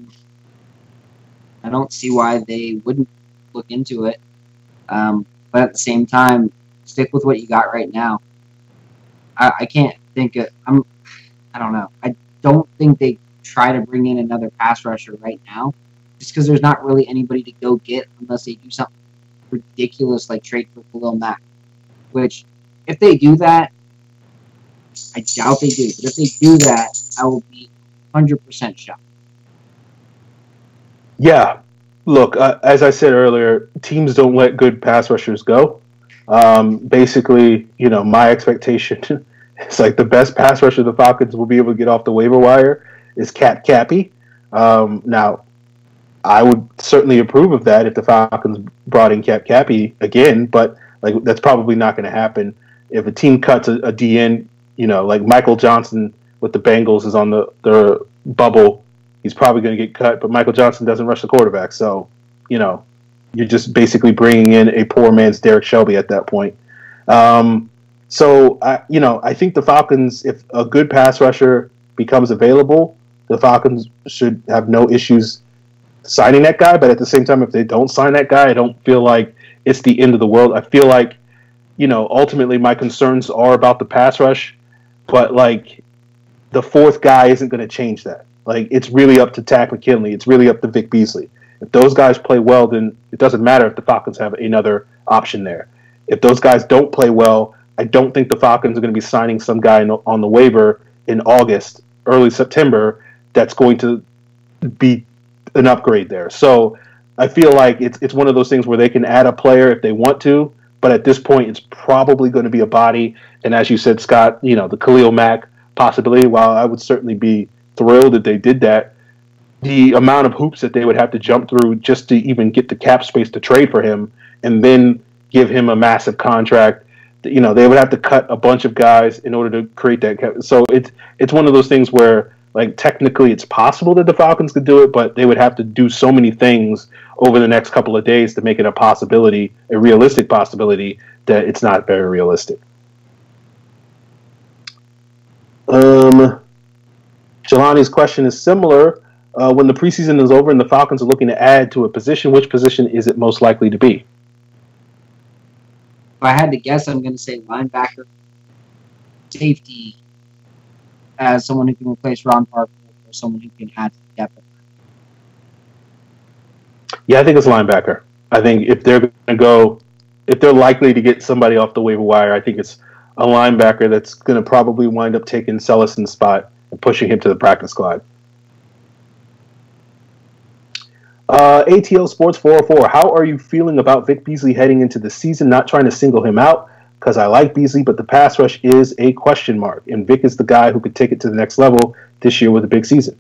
don't see why they wouldn't look into it. But at the same time, stick with what you got right now. I can't think of, I don't know. I don't think they try to bring in another pass rusher right now, just because there's not really anybody to go get unless they do something ridiculous like trade for Khalil Mack. Which, if they do that, I doubt they do. But if they do that, I will be 100% shocked. Yeah, look, as I said earlier, teams don't let good pass rushers go. Basically, my expectation is like the best pass rusher the Falcons will be able to get off the waiver wire is Cap Cappy. Now, I would certainly approve of that if the Falcons brought in Cap Cappy again, but that's probably not going to happen. If a team cuts a DN, like Michael Johnson with the Bengals is on the bubble, he's probably going to get cut, but Michael Johnson doesn't rush the quarterback. So, you're just basically bringing in a poor man's Derek Shelby at that point. So, I think the Falcons, if a good pass rusher becomes available, the Falcons should have no issues signing that guy. But at the same time, if they don't sign that guy, I don't feel like it's the end of the world. I feel like, ultimately my concerns are about the pass rush, but the 4th guy isn't going to change that. It's really up to Tack McKinley. It's really up to Vic Beasley. If those guys play well, then it doesn't matter if the Falcons have another option there. If those guys don't play well, I don't think the Falcons are going to be signing some guy on the waiver in August, early September, that's going to be an upgrade there. So I feel like it's one of those things where they can add a player if they want to, but at this point, it's probably going to be a body. And as you said, Scott, the Khalil Mack possibility. While I would certainly be thrilled if they did that, the amount of hoops that they would have to jump through just to even get the cap space to trade for him, and then give him a massive contract. They would have to cut a bunch of guys in order to create that cap. So it's one of those things where, like, technically it's possible that the Falcons could do it, but they would have to do so many things over the next couple of days to make it a realistic possibility, that it's not very realistic. Jelani's question is similar. When the preseason is over and the Falcons are looking to add to a position, which position is it most likely to be? If I had to guess, I'm going to say linebacker, safety, as someone who can replace Ron Parker, or someone who can add to the depth. Yeah, I think it's linebacker. I think if they're likely to get somebody off the waiver wire, I think it's a linebacker that's going to probably wind up taking Sellison's spot and pushing him to the practice squad. ATL Sports 404, how are you feeling about Vic Beasley heading into the season? Not trying to single him out, because I like Beasley, but the pass rush is a question mark, and Vic is the guy who could take it to the next level this year with a big season.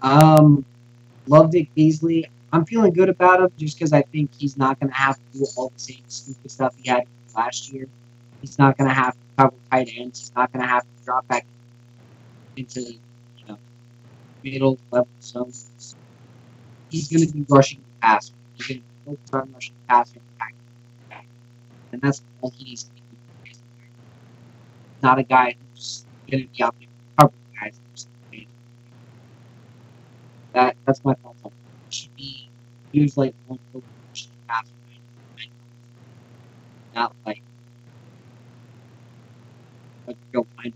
Love Vic Beasley. I'm feeling good about him just because I think he's not going to have to do all the same stupid stuff he had last year. He's not going to have to cover tight ends. He's not going to have to drop back into middle level zones. He's going to be rushing the passer. He's going to be focused on rushing the passer and that's all he needs to do. He's not a guy who's going to be out there covering guys. That's my thoughts on it. He should be used like one focus rushing the passer, not like go find.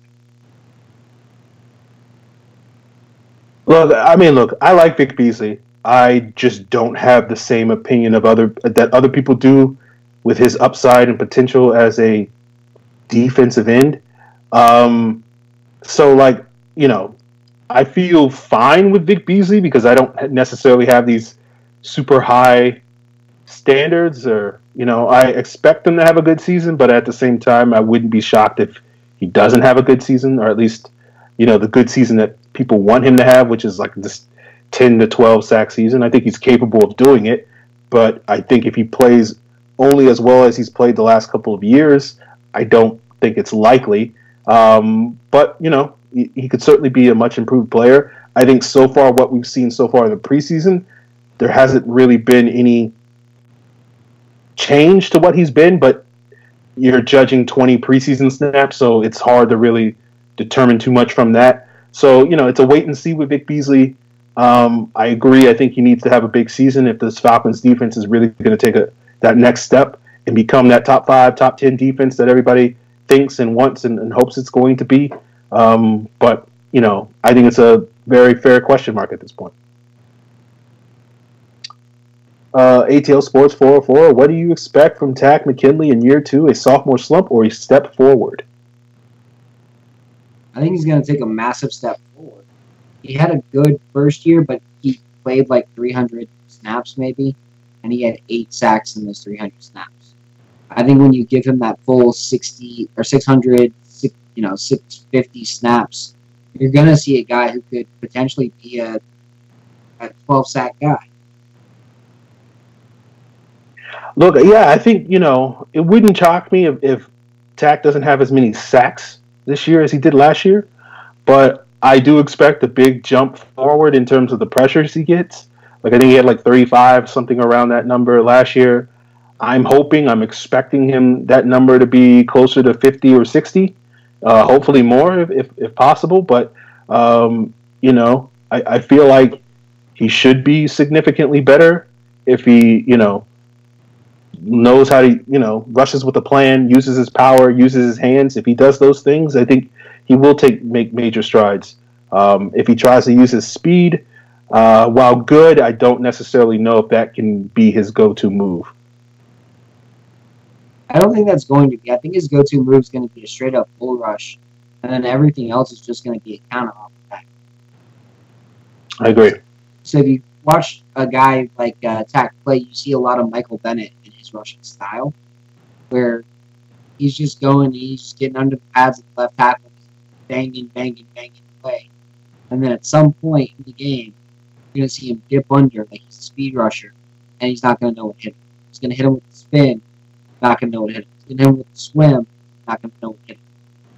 Look, I like Vic Beasley. I just don't have the same opinion of other people do with his upside and potential as a defensive end. I feel fine with Vic Beasley because I don't necessarily have these super high standards, or I expect him to have a good season, but at the same time, I wouldn't be shocked if he doesn't have a good season, or at least the good season that people want him to have, which is like this 10 to 12 sack season. I think he's capable of doing it, but I think if he plays only as well as he's played the last couple of years, I don't think it's likely. But he could certainly be a much improved player. I think so far what we've seen so far in the preseason, there hasn't really been any change to what he's been, but you're judging 20 preseason snaps, so it's hard to really determine too much from that. So, it's a wait and see with Vic Beasley. I agree. I think he needs to have a big season if this Falcons defense is really going to take that next step and become that top 5, top 10 defense that everybody thinks and wants and hopes it's going to be. But I think it's a very fair question mark at this point. ATL Sports 404, what do you expect from Takk McKinley in year 2, a sophomore slump or a step forward? I think he's going to take a massive step forward. He had a good first year, but he played like 300 snaps maybe, and he had 8 sacks in those 300 snaps. I think when you give him that full 60 or 600, 650 snaps, you're going to see a guy who could potentially be a 12-sack guy. Look, yeah, I think, it wouldn't shock me if Takk doesn't have as many sacks this year as he did last year, but I do expect a big jump forward in terms of the pressures he gets. Like, I think he had like 35, something around that number last year. I'm expecting that number to be closer to 50 or 60, hopefully more if possible. But, I feel like he should be significantly better if he, knows how to, rushes with a plan, uses his power, uses his hands. If he does those things, I think he will make major strides. If he tries to use his speed, while good, I don't necessarily know if that can be his go-to move. I don't think that's going to be. I think his go-to move is going to be a straight-up bull rush, and then everything else is just going to be a counter off of that. I agree. So if you watch a guy like Tack play, you see a lot of Michael Bennett in his rushing style, where he's just going, he's just getting under the pads of the left tackle, banging away. And then at some point in the game, you're going to see him dip under like he's a speed rusher, and he's not going to know what hit him. He's going to hit him with the spin, not going to know what hit him. He's going to hit him with the swim, not going to know what hit him.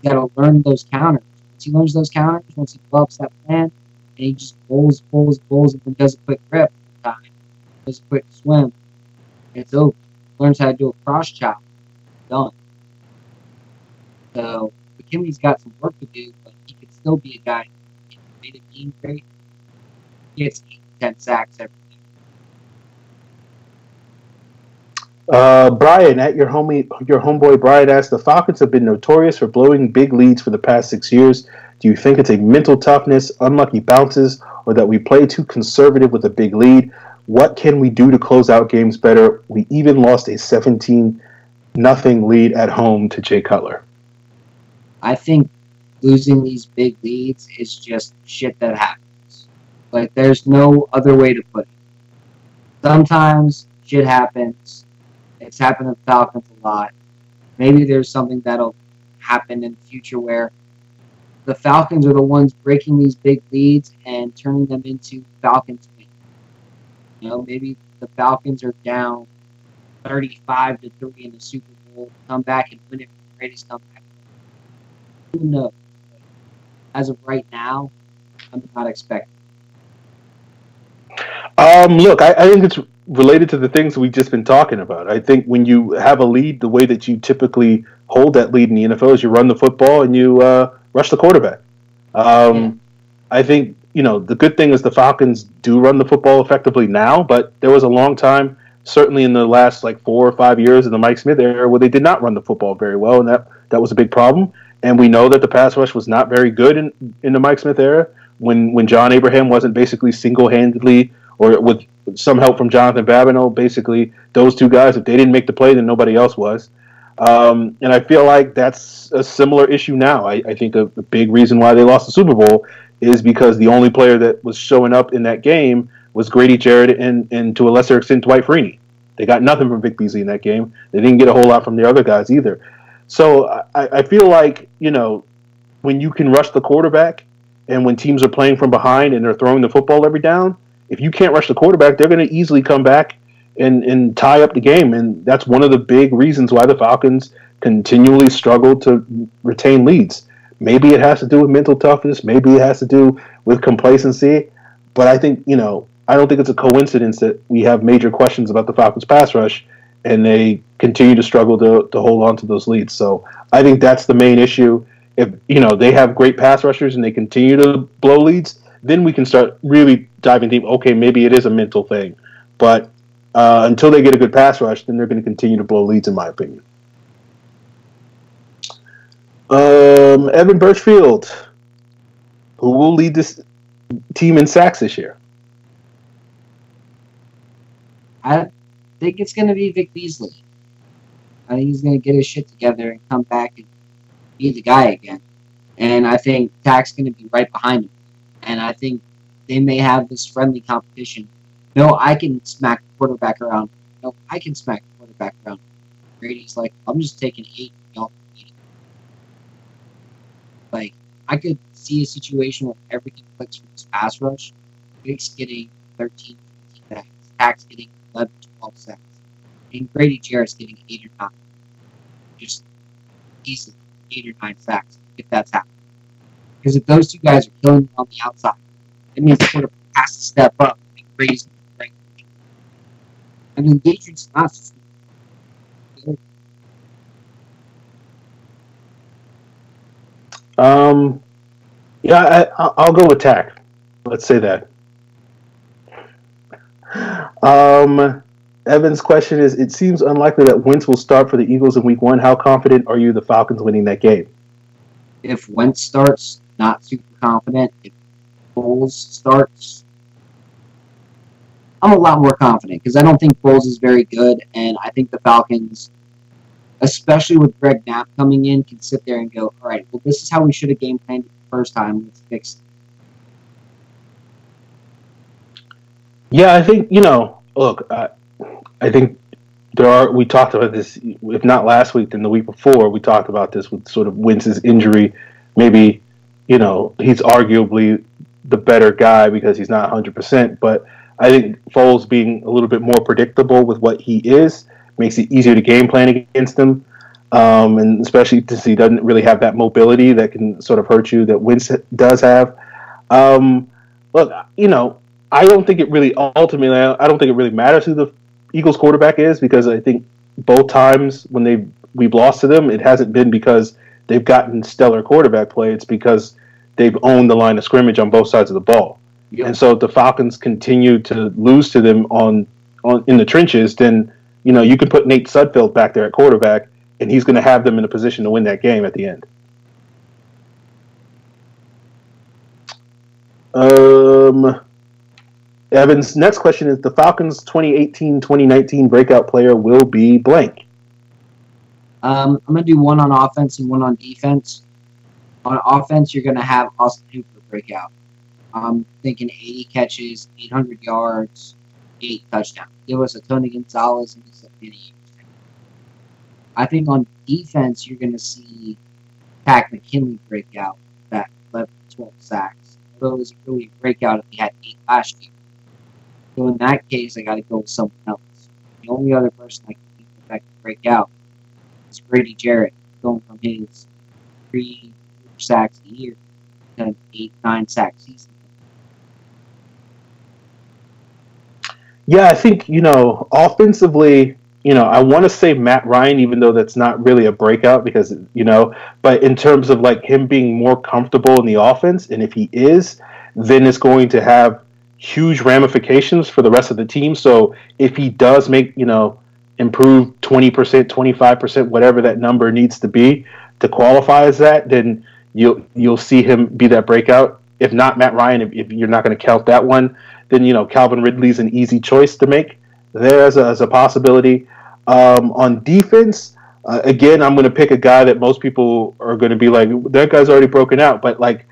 You got to learn those counters. Once he learns those counters, once he develops that plan, and he just bowls, and then does a quick grip, does a quick swim, it's over. Learns how to do a cross chop, done. So McKinley's got some work to do, but he could still be a guy who made a team great. He gets 8 to 10 sacks every Brian, at your homeboy Brian asked, the Falcons have been notorious for blowing big leads for the past 6 years. Do you think it's a mental toughness, unlucky bounces, or that we play too conservative with a big lead? What can we do to close out games better? We even lost a 17-0 lead at home to Jay Cutler. I think losing these big leads is just shit that happens. Like, there's no other way to put it. Sometimes shit happens. It's happened to the Falcons a lot. Maybe there's something that'll happen in the future where the Falcons are the ones breaking these big leads and turning them into Falcons wins. You know, maybe the Falcons are down 35-3 in the Super Bowl, come back and win it for the greatest comeback. Who knows? As of right now, I'm not expecting. Look, I think it's related to the things we've just been talking about. I think when you have a lead, the way that you typically hold that lead in the NFL is you run the football and you rush the quarterback. I think, the good thing is the Falcons do run the football effectively now, but there was a long time, certainly in the last 4 or 5 years of the Mike Smith era, where they did not run the football very well, and that was a big problem. And we know that the pass rush was not very good in the Mike Smith era when John Abraham wasn't basically single-handedly or with some help from Jonathan Babineau, basically those two guys, if they didn't make the play, then nobody else was. And I feel like that's a similar issue now. I think a big reason why they lost the Super Bowl is because the only player that was showing up in that game was Grady Jarrett and to a lesser extent, Dwight Freeney. They got nothing from Vic Beasley in that game. They didn't get a whole lot from the other guys either. So I feel like, when you can rush the quarterback and when teams are playing from behind and they're throwing the football every down, if you can't rush the quarterback, they're going to easily come back and tie up the game. And that's one of the big reasons why the Falcons continually struggle to retain leads. Maybe it has to do with mental toughness. Maybe it has to do with complacency. But I think, I don't think it's a coincidence that we have major questions about the Falcons pass rush and they continue to struggle to hold on to those leads. So I think that's the main issue. If, they have great pass rushers and they continue to blow leads, then we can start really diving deep. Okay, maybe it is a mental thing. But until they get a good pass rush, then they're going to continue to blow leads, in my opinion. Evan Birchfield, who will lead this team in sacks this year? I think it's going to be Vic Beasley. I think he's going to get his shit together and come back and be the guy again. And I think Tack's going to be right behind him. And I think they may have this friendly competition. No, I can smack the quarterback around. No, I can smack the quarterback around. Brady's like, I'm just taking 8. Y'all eat it. I could see a situation where everything clicks for this pass rush. Vic's getting 13, 15 sacks. Tack's getting 11, 12 sacks. And Grady Jarrett's getting 8 or 9. Just easily 8 or 9 sacks, if that's happening. Because if those two guys are killing you on the outside, it means the quarterback has to step up and raise the I mean, engagement's not just Yeah, I'll go with Tack. Let's say that. Evan's question is, it seems unlikely that Wentz will start for the Eagles in week 1. How confident are you the Falcons winning that game? If Wentz starts, not super confident. If Foles starts, I'm a lot more confident because I don't think Foles is very good, and I think the Falcons, especially with Greg Knapp coming in, can sit there and go, all right, well, this is how we should have game planned it the first time. Let's fix Yeah, I think Look, I think we talked about this, if not last week, then the week before. We talked about this with sort of Wentz's injury. Maybe he's arguably the better guy because he's not 100%. But I think Foles being a little bit more predictable with what he is makes it easier to game plan against him. And especially since he doesn't really have that mobility that can sort of hurt you that Wentz does have. Um, Look, I don't think it really ultimately. I don't think it really matters who the Eagles quarterback is, because I think both times when we've lost to them, it hasn't been because they've gotten stellar quarterback play. It's because they've owned the line of scrimmage on both sides of the ball. Yep. And so if the Falcons continue to lose to them on in the trenches, then you can put Nate Sudfeld back there at quarterback, and he's going to have them in a position to win that game at the end. Evan's next question is, the Falcons 2018-2019 breakout player will be blank. I'm going to do one on offense and one on defense. On offense, you're going to have Austin Hooper breakout. I'm thinking 80 catches, 800 yards, 8 touchdowns. Give us a Tony Gonzalez and a many. I think on defense, you're going to see Pat McKinley breakout, that 11, 12 sacks. Although it was really a breakout if he had 8 last year. So in that case, I got to go with someone else. The only other person I can think that can break out is Grady Jarrett, going from his 3 sacks a year to an 8-9 sack season. Yeah, I think, offensively, I want to say Matt Ryan, even though that's not really a breakout because, but in terms of like him being more comfortable in the offense, and if he is, then it's going to have huge ramifications for the rest of the team. So if he does make, improve 20%, 25%, whatever that number needs to be to qualify as that, then you'll see him be that breakout. If not Matt Ryan, if you're not going to count that one, then Calvin Ridley's an easy choice to make there as a possibility. On defense, again, I'm going to pick a guy that most people are going to be like, that guy's already broken out. But like,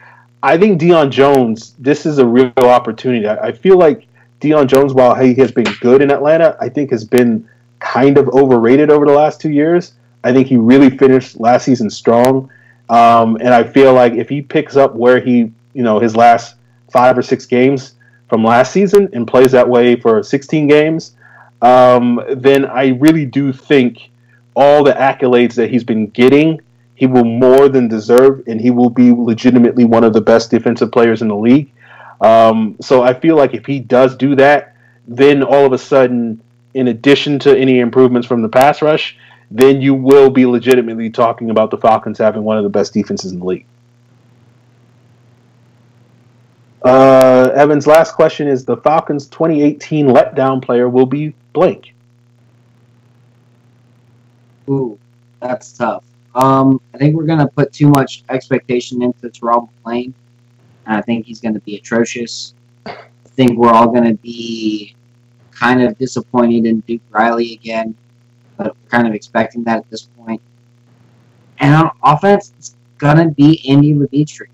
I think Deion Jones, this is a real opportunity. I feel like Deion Jones, while he has been good in Atlanta, I think has been kind of overrated over the last 2 years. I think he really finished last season strong. And I feel like if he picks up where he, his last 5 or 6 games from last season and plays that way for 16 games, then I really do think all the accolades that he's been getting, he will more than deserve, and he will be legitimately one of the best defensive players in the league. So I feel like if he does do that, then all of a sudden, in addition to any improvements from the pass rush, then you will be legitimately talking about the Falcons having one of the best defenses in the league. Evan's last question is, the Falcons 2018 letdown player will be blank. Ooh, that's tough. I think we're going to put too much expectation into Terrell McClain, and I think he's going to be atrocious. I think we're all going to be kind of disappointed in Duke Riley again, but we're kind of expecting that at this point. And on offense, it's going to be Andy Levitre.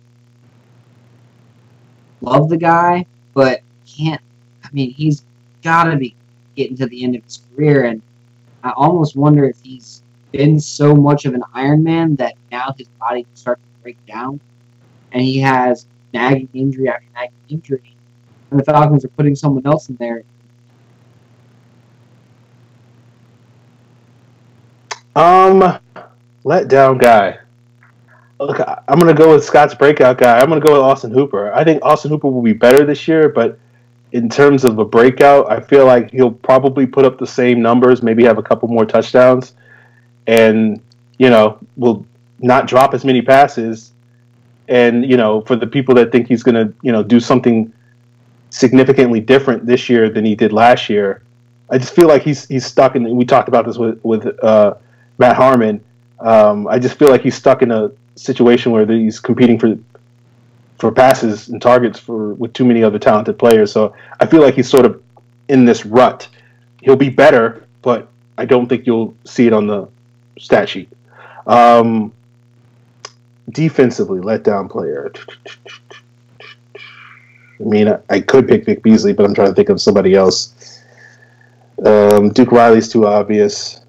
Love the guy, but he's got to be getting to the end of his career, and I almost wonder if he's been so much of an Iron Man that now his body can start to break down, and he has nagging injury after nagging injury, and the Falcons are putting someone else in there. Letdown guy. Look, I'm going to go with Scott's breakout guy. I'm going to go with Austin Hooper. I think Austin Hooper will be better this year, but in terms of a breakout, I feel like he'll probably put up the same numbers, maybe have a couple more touchdowns, and, will not drop as many passes. And, for the people that think he's going to, do something significantly different this year than he did last year, I just feel like he's stuck in, we talked about this with Matt Harmon. I just feel like he's stuck in a situation where he's competing for passes and targets with too many other talented players. So I feel like he's sort of in this rut. He'll be better, but I don't think you'll see it on the stat sheet. Defensively, letdown player. I mean, I could pick Vic Beasley, but I'm trying to think of somebody else. Duke Riley's too obvious.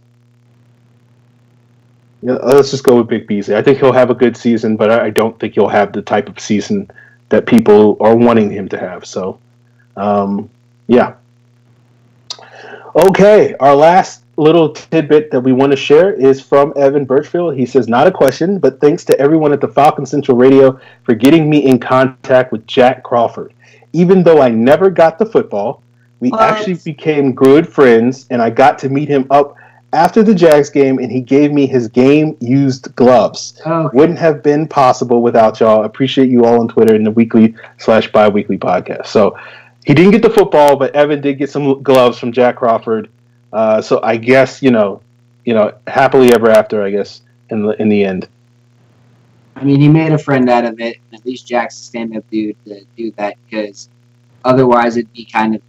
Yeah, let's just go with Vic Beasley. I think he'll have a good season, but I don't think he'll have the type of season that people are wanting him to have. So, yeah. Okay, our last little tidbit that we want to share is from Evan Birchfield. He says, not a question, but thanks to everyone at the Falcon Central Radio for getting me in contact with Jack Crawford. Even though I never got the football, we actually became good friends, and I got to meet him up after the Jags game, and he gave me his game-used gloves. Okay. Wouldn't have been possible without y'all. Appreciate you all on Twitter and the weekly/bi-weekly podcast. So he didn't get the football, but Evan did get some gloves from Jack Crawford. So I guess, happily ever after, I guess, in the end. I mean, he made a friend out of it. At least Jack's a stand-up dude to do that, because otherwise it'd be kind of.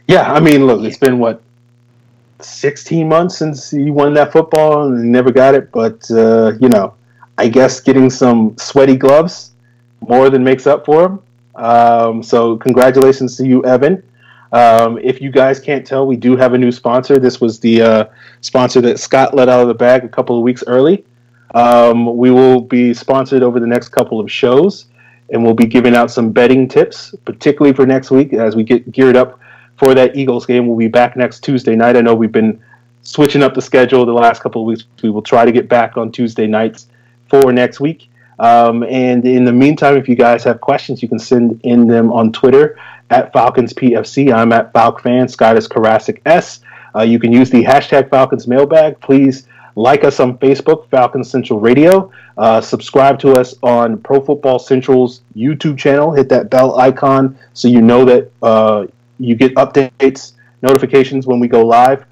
Yeah, I mean, look, it's been, 16 months since he won that football and he never got it. But, I guess getting some sweaty gloves more than makes up for him. So congratulations to you, Evan. If you guys can't tell, we do have a new sponsor. This was the sponsor that Scott let out of the bag a couple of weeks early. We will be sponsored over the next couple of shows, and we'll be giving out some betting tips, particularly for next week as we get geared up for that Eagles game. We'll be back next Tuesday night. I know we've been switching up the schedule the last couple of weeks. We will try to get back on Tuesday nights for next week. And in the meantime, if you guys have questions, you can send in them on Twitter at FalconsPFC. I'm at FalcFan. Scott is Karasik S. You can use the hashtag Falcons Mailbag. Please like us on Facebook, Falcons Central Radio. Subscribe to us on Pro Football Central's YouTube channel. Hit that bell icon so you know that you get updates, notifications when we go live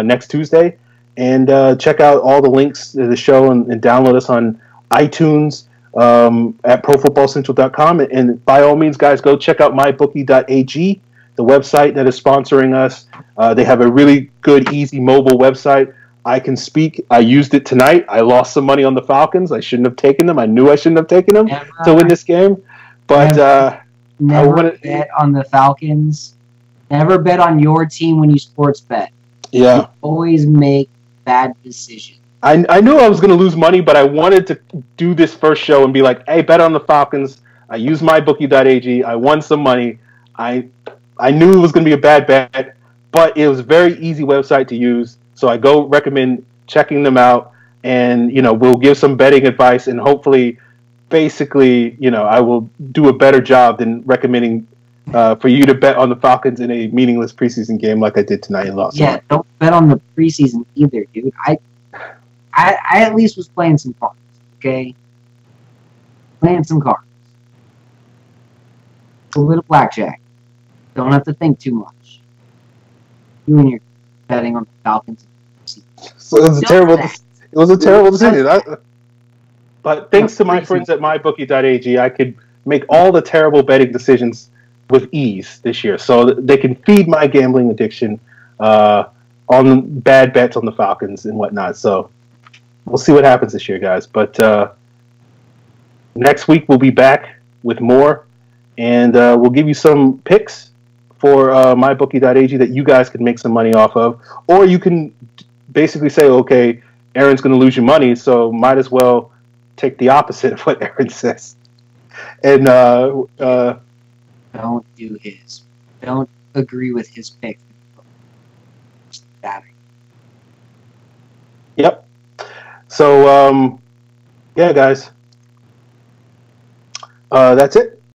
next Tuesday. And check out all the links to the show and download us on iTunes at profootballcentral.com. And by all means, guys, go check out MyBookie.AG, the website that is sponsoring us. They have a really good, easy mobile website. I can speak. I used it tonight. I lost some money on the Falcons. I shouldn't have taken them. I knew I shouldn't have taken them to win this game. But never bet on the Falcons. Never bet on your team when you sports bet. Yeah. You always make bad decisions. I knew I was going to lose money, but I wanted to do this first show and be like, hey, bet on the Falcons. I used MyBookie.ag. I won some money. I knew it was going to be a bad bet, but it was a very easy website to use. So I go recommend checking them out, and, we'll give some betting advice, and hopefully, basically, I will do a better job than recommending for you to bet on the Falcons in a meaningless preseason game like I did tonight in Los Angeles. Yeah, don't bet on the preseason either, dude. I at least was playing some cards, okay? Playing some cards. A little blackjack. Don't have to think too much. You and your betting on the Falcons. So it was a terrible decision. But thanks to my friends at MyBookie.ag, I could make all the terrible betting decisions with ease this year. So they can feed my gambling addiction on bad bets on the Falcons and whatnot. So we'll see what happens this year, guys. But next week we'll be back with more, and we'll give you some picks for MyBookie.ag that you guys can make some money off of. Or you can basically say, okay, Aaron's going to lose you money, so might as well take the opposite of what Aaron says. And don't do his. Don't agree with his pick. Yep. So, yeah, guys. That's it.